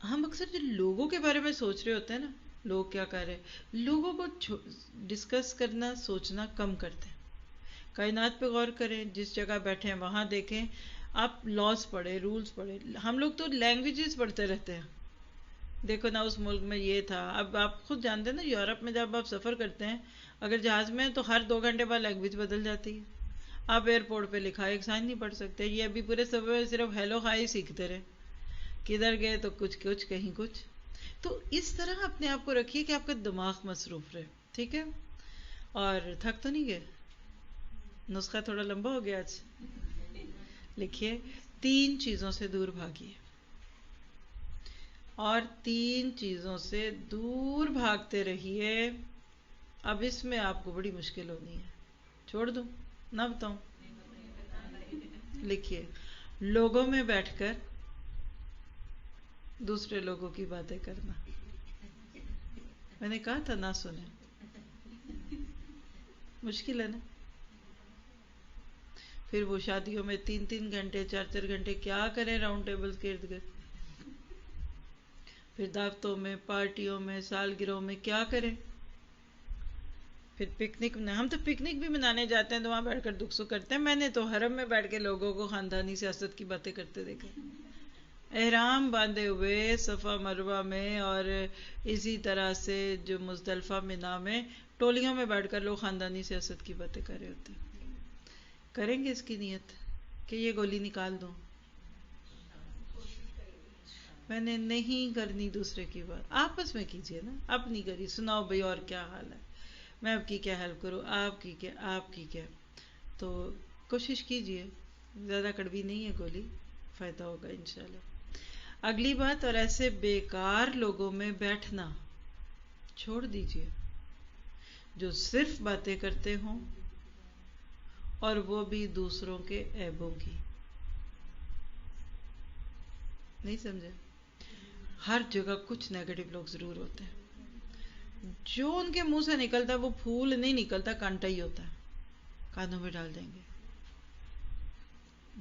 ہم اکثر جو لوگوں کے بارے میں سوچ رہے ہوتے ہیں نا، لوگ کیا کر رہے ہیں، لوگوں کو ڈسکس کرنا، سوچنا کم کرتے ہیں. کائنات پہ غور کریں، جس جگہ بیٹھے ہیں وہاں دیکھیں. آپ لاز پڑھیں، رولز پڑھیں. ہم لوگ تو لینگویجز پڑھتے رہتے ہیں، دیکھو نا اس ملک میں یہ تھا. اب آپ خود جانتے ہیں نا، یورپ میں جب آپ سفر کرتے ہیں اگر جہاز میں تو ہر 2 گھنٹے بعد لینگویج بدل جاتی ہے. آپ ایئرپورٹ پہ لکھا ایک سائن نہیں پڑھ سکتے. یہ ابھی پورے سفر میں صرف ہیلو ہائی سیکھتے رہے، کدھر گئے تو کچھ کہیں کچھ. تو اس طرح اپنے آپ کو رکھیے کہ آپ کا دماغ مصروف رہے. ٹھیک ہے؟ اور تھک تو نہیں گئے؟ نسخہ تھوڑا لمبا ہو گیا آج. لکھیے 3 چیزوں سے دور بھاگیے، اور 3 چیزوں سے دور بھاگتے رہیے. اب اس میں آپ کو بڑی مشکل ہونی ہے. چھوڑ دوں نہ بتاؤں؟ لکھیے لوگوں میں بیٹھ کر دوسرے لوگوں کی باتیں کرنا. میں نے کہا تھا نہ سنیں. مشکل ہے نا؟ پھر وہ شادیوں میں 3 گھنٹے 4 گھنٹے کیا کریں راؤنڈ ٹیبل کے ارد گرد. پھر دعوتوں میں، پارٹیوں میں، سالگرہوں میں کیا کریں. پھر پکنک ہم تو پکنک بھی منانے جاتے ہیں تو وہاں بیٹھ کر دکھ سکھ کرتے ہیں. میں نے تو حرم میں بیٹھ کے لوگوں کو خاندانی سیاست کی باتیں کرتے دیکھے، احرام باندھے ہوئے صفا مروہ میں، اور اسی طرح سے جو مزدلفہ منا میں ٹولیوں میں بیٹھ کر لوگ خاندانی سیاست کی باتیں کر رہے ہوتے ہیں. کریں گے اس کی نیت کہ یہ گولی نکال دوں؟ میں نے نہیں کرنی دوسرے کی بات، آپس میں کیجئے نا، اپنی کری سناؤ بھئی اور کیا حال ہے، میں آپ کی کیا ہیلپ کروں، آپ کی کیا. تو کوشش کیجئے، زیادہ کڑوی نہیں ہے گولی، فائدہ ہوگا انشاءاللہ. اگلی بات، اور ایسے بیکار لوگوں میں بیٹھنا چھوڑ دیجئے جو صرف باتیں کرتے ہوں اور وہ بھی دوسروں کے عیبوں کی. نہیں سمجھے؟ ہر جگہ کچھ نیگیٹو لوگ ضرور ہوتے ہیں. جو ان کے منہ سے نکلتا ہے وہ پھول نہیں نکلتا، کانٹا ہی ہوتا ہے، کانوں میں ڈال دیں گے.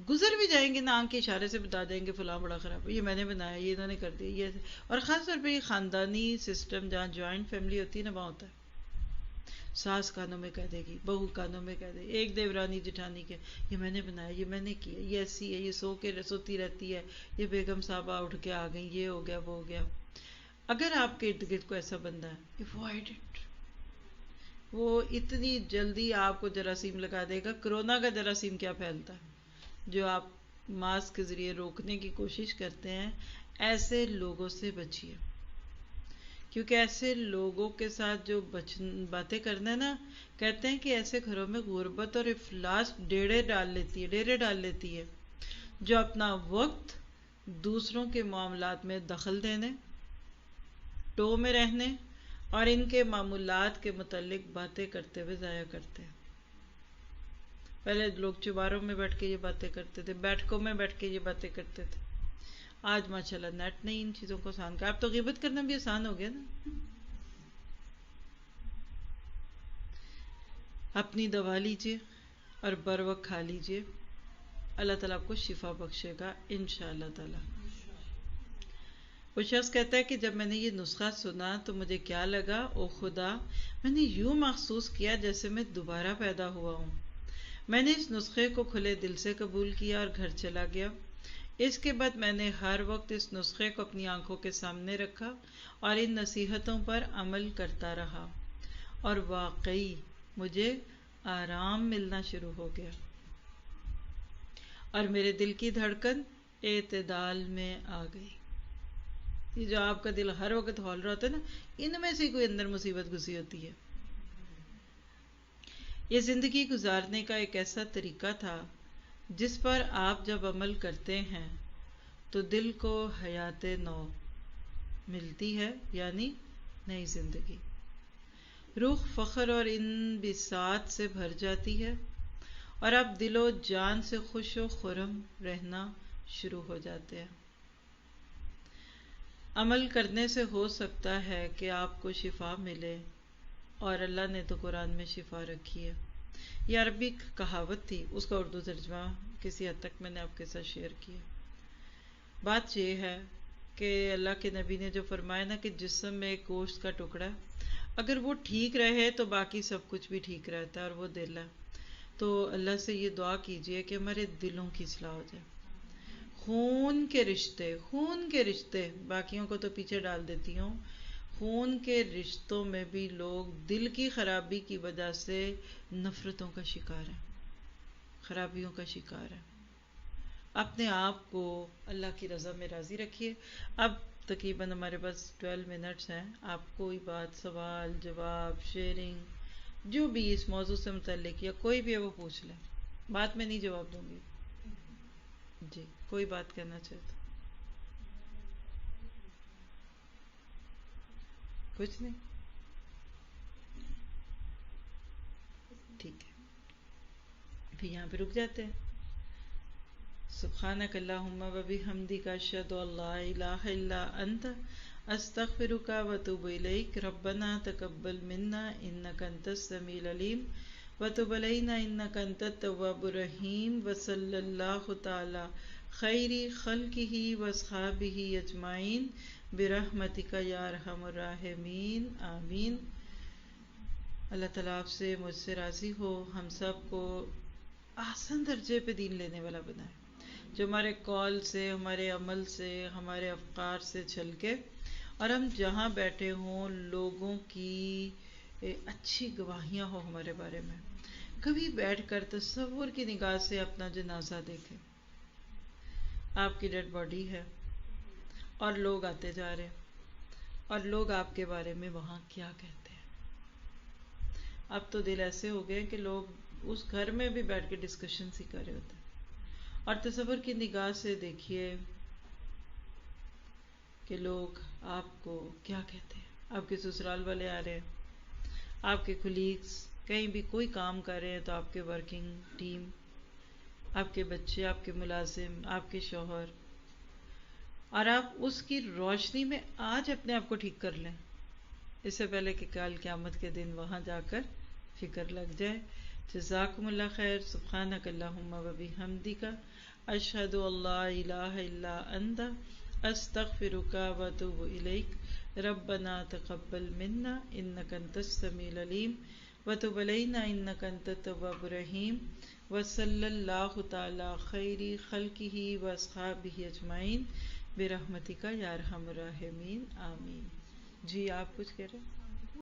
گزر بھی جائیں گے نا، آنکھ کے اشارے سے بتا دیں گے فلاں بڑا خراب ہے، یہ میں نے بنایا، یہ انہوں نے کر دیا، یہ. اور خاص طور پہ یہ خاندانی سسٹم جہاں جوائنٹ فیملی ہوتی ہے نا، وہاں ہوتا ہے. ساس کانوں میں کہہ دے گی، بہو کانوں میں کہہ دے، ایک دیورانی جٹھانی کے، یہ میں نے بنایا، یہ میں نے کیا، یہ ایسی ہے، یہ سوتی رہتی ہے، یہ بیگم صاحبہ اٹھ کے آ گئی، یہ ہو گیا وہ ہو گیا. اگر آپ کے ارد گرد کو ایسا بندہ ہے، اوائڈ اٹ. وہ اتنی جلدی آپ کو جراثیم لگا دے گا. کرونا کا جراثیم کیا پھیلتا ہے جو آپ ماسک کے ذریعے روکنے کی کوشش کرتے ہیں. ایسے لوگوں سے بچیے، کیونکہ ایسے لوگوں کے ساتھ جو باتیں کرنا ہے نا، کہتے ہیں کہ ایسے گھروں میں غربت اور افلاس ڈیرے ڈال لیتی ہے، جو اپنا وقت دوسروں کے معاملات میں دخل دینے، ٹو میں رہنے اور ان کے معمولات کے متعلق باتیں کرتے ہوئے ضائع کرتے ہیں. پہلے لوگ چوباروں میں بیٹھ کے یہ باتیں کرتے تھے، بیٹھکوں میں بیٹھ کے یہ باتیں کرتے تھے. آج ماشاءاللہ نیٹ نے ان چیزوں کو آسان کیا. اب تو غیبت کرنا بھی آسان ہو گیا نا. اپنی دوا لیجئے اور بر وقت کھا لیجئے، اللہ تعالیٰ آپ کو شفا بخشے گا انشاءاللہ تعالیٰ. وہ شخص کہتا ہے کہ جب میں نے یہ نسخہ سنا تو مجھے کیا لگا، او خدا، میں نے یوں محسوس کیا جیسے میں دوبارہ پیدا ہوا ہوں. میں نے اس نسخے کو کھلے دل سے قبول کیا اور گھر چلا گیا. اس کے بعد میں نے ہر وقت اس نسخے کو اپنی آنکھوں کے سامنے رکھا اور ان نصیحتوں پر عمل کرتا رہا، اور واقعی مجھے آرام ملنا شروع ہو گیا اور میرے دل کی دھڑکن اعتدال میں آ گئی. یہ جو آپ کا دل ہر وقت ہول رہا ہوتا ہے نا، ان میں سے کوئی اندر مصیبت گھسی ہوتی ہے. یہ زندگی گزارنے کا ایک ایسا طریقہ تھا جس پر آپ جب عمل کرتے ہیں تو دل کو حیات نو ملتی ہے، یعنی نئی زندگی. روح فخر اور انبساط سے بھر جاتی ہے اور آپ دل و جان سے خوش و خرم رہنا شروع ہو جاتے ہیں. عمل کرنے سے ہو سکتا ہے کہ آپ کو شفا ملے، اور اللہ نے تو قرآن میں شفا رکھی ہے. یہ عربی کہاوت تھی، اس کا اردو ترجمہ کسی حد تک میں نے آپ کے ساتھ شیئر کیا. بات یہ ہے کہ اللہ کے نبی نے جو فرمایا نا کہ جسم میں ایک گوشت کا ٹکڑا ہے، اگر وہ ٹھیک رہے تو باقی سب کچھ بھی ٹھیک رہتا ہے، اور وہ دل ہے. تو اللہ سے یہ دعا کیجئے کہ ہمارے دلوں کی اصلاح ہو جائے. خون کے رشتے باقیوں کو تو پیچھے ڈال دیتی ہوں، خون کے رشتوں میں بھی لوگ دل کی خرابی کی وجہ سے نفرتوں کا شکار ہیں، خرابیوں کا شکار ہیں. اپنے آپ کو اللہ کی رضا میں راضی رکھیے. اب تقریباً ہمارے پاس 12 منٹس ہیں. آپ کوئی بات، سوال، جواب، شیئرنگ، جو بھی اس موضوع سے متعلق یا کوئی بھی ہے وہ پوچھ لیں. بات میں نہیں جواب دوں گی. جی، کوئی بات کہنا چاہتا؟ کچھ نہیں؟ ٹھیک ہے، پھر یہاں پہ رک جاتے ہیں. سبحانک اللہم و بحمدک، اشہد ان لا الہ الا انت، استغفرک و اتوب الیک. ربنا تقبل منا انک انت السمیع العلیم وتب علینا انک انت التواب الرحیم. وصلی اللہ تعالی خیر خلقہ واصحابہ اجمعین برحمتک یا ارحم الراحمین. آمین. اللہ تعالیٰ آپ سے مجھ سے راضی ہو، ہم سب کو احسن درجے پہ دین لینے والا بنائے، جو ہمارے قول سے، ہمارے عمل سے، ہمارے افکار سے چل کے، اور ہم جہاں بیٹھے ہوں لوگوں کی اچھی گواہیاں ہو ہمارے بارے میں. کبھی بیٹھ کر تصور کی نگاہ سے اپنا جنازہ دیکھیں، آپ کی ڈیڈ باڈی ہے اور لوگ آتے جا رہے ہیں، اور لوگ آپ کے بارے میں وہاں کیا کہتے ہیں. اب تو دل ایسے ہو گئے کہ لوگ اس گھر میں بھی بیٹھ کے ڈسکشنز ہی کر رہے ہوتے ہیں. اور تصور کی نگاہ سے دیکھیے کہ لوگ آپ کو کیا کہتے ہیں. آپ کے سسرال والے آ رہے ہیں، آپ کے کولیگز کہیں بھی کوئی کام کر رہے ہیں تو آپ کے ورکنگ ٹیم، آپ کے بچے، آپ کے ملازم، آپ کے شوہر، اور آپ اس کی روشنی میں آج اپنے آپ کو ٹھیک کر لیں، اس سے پہلے کہ کل قیامت کے دن وہاں جا کر فکر لگ جائے. جزاکم اللہ خیر. سبحانک اللہم و بحمدک، اشہد ان لا الہ الا انت، استغفرک و اتوب الیک. ربنا تقبل منا انک انت السمیع العلیم وتب علینا انک انت التواب الرحیم. وصلی اللہ تعالی خیر خلقہ واصحابہ اجمعین برحمتک یا ارحم الراحمین. آمین. جی آپ کچھ کہہ رہے ہیں؟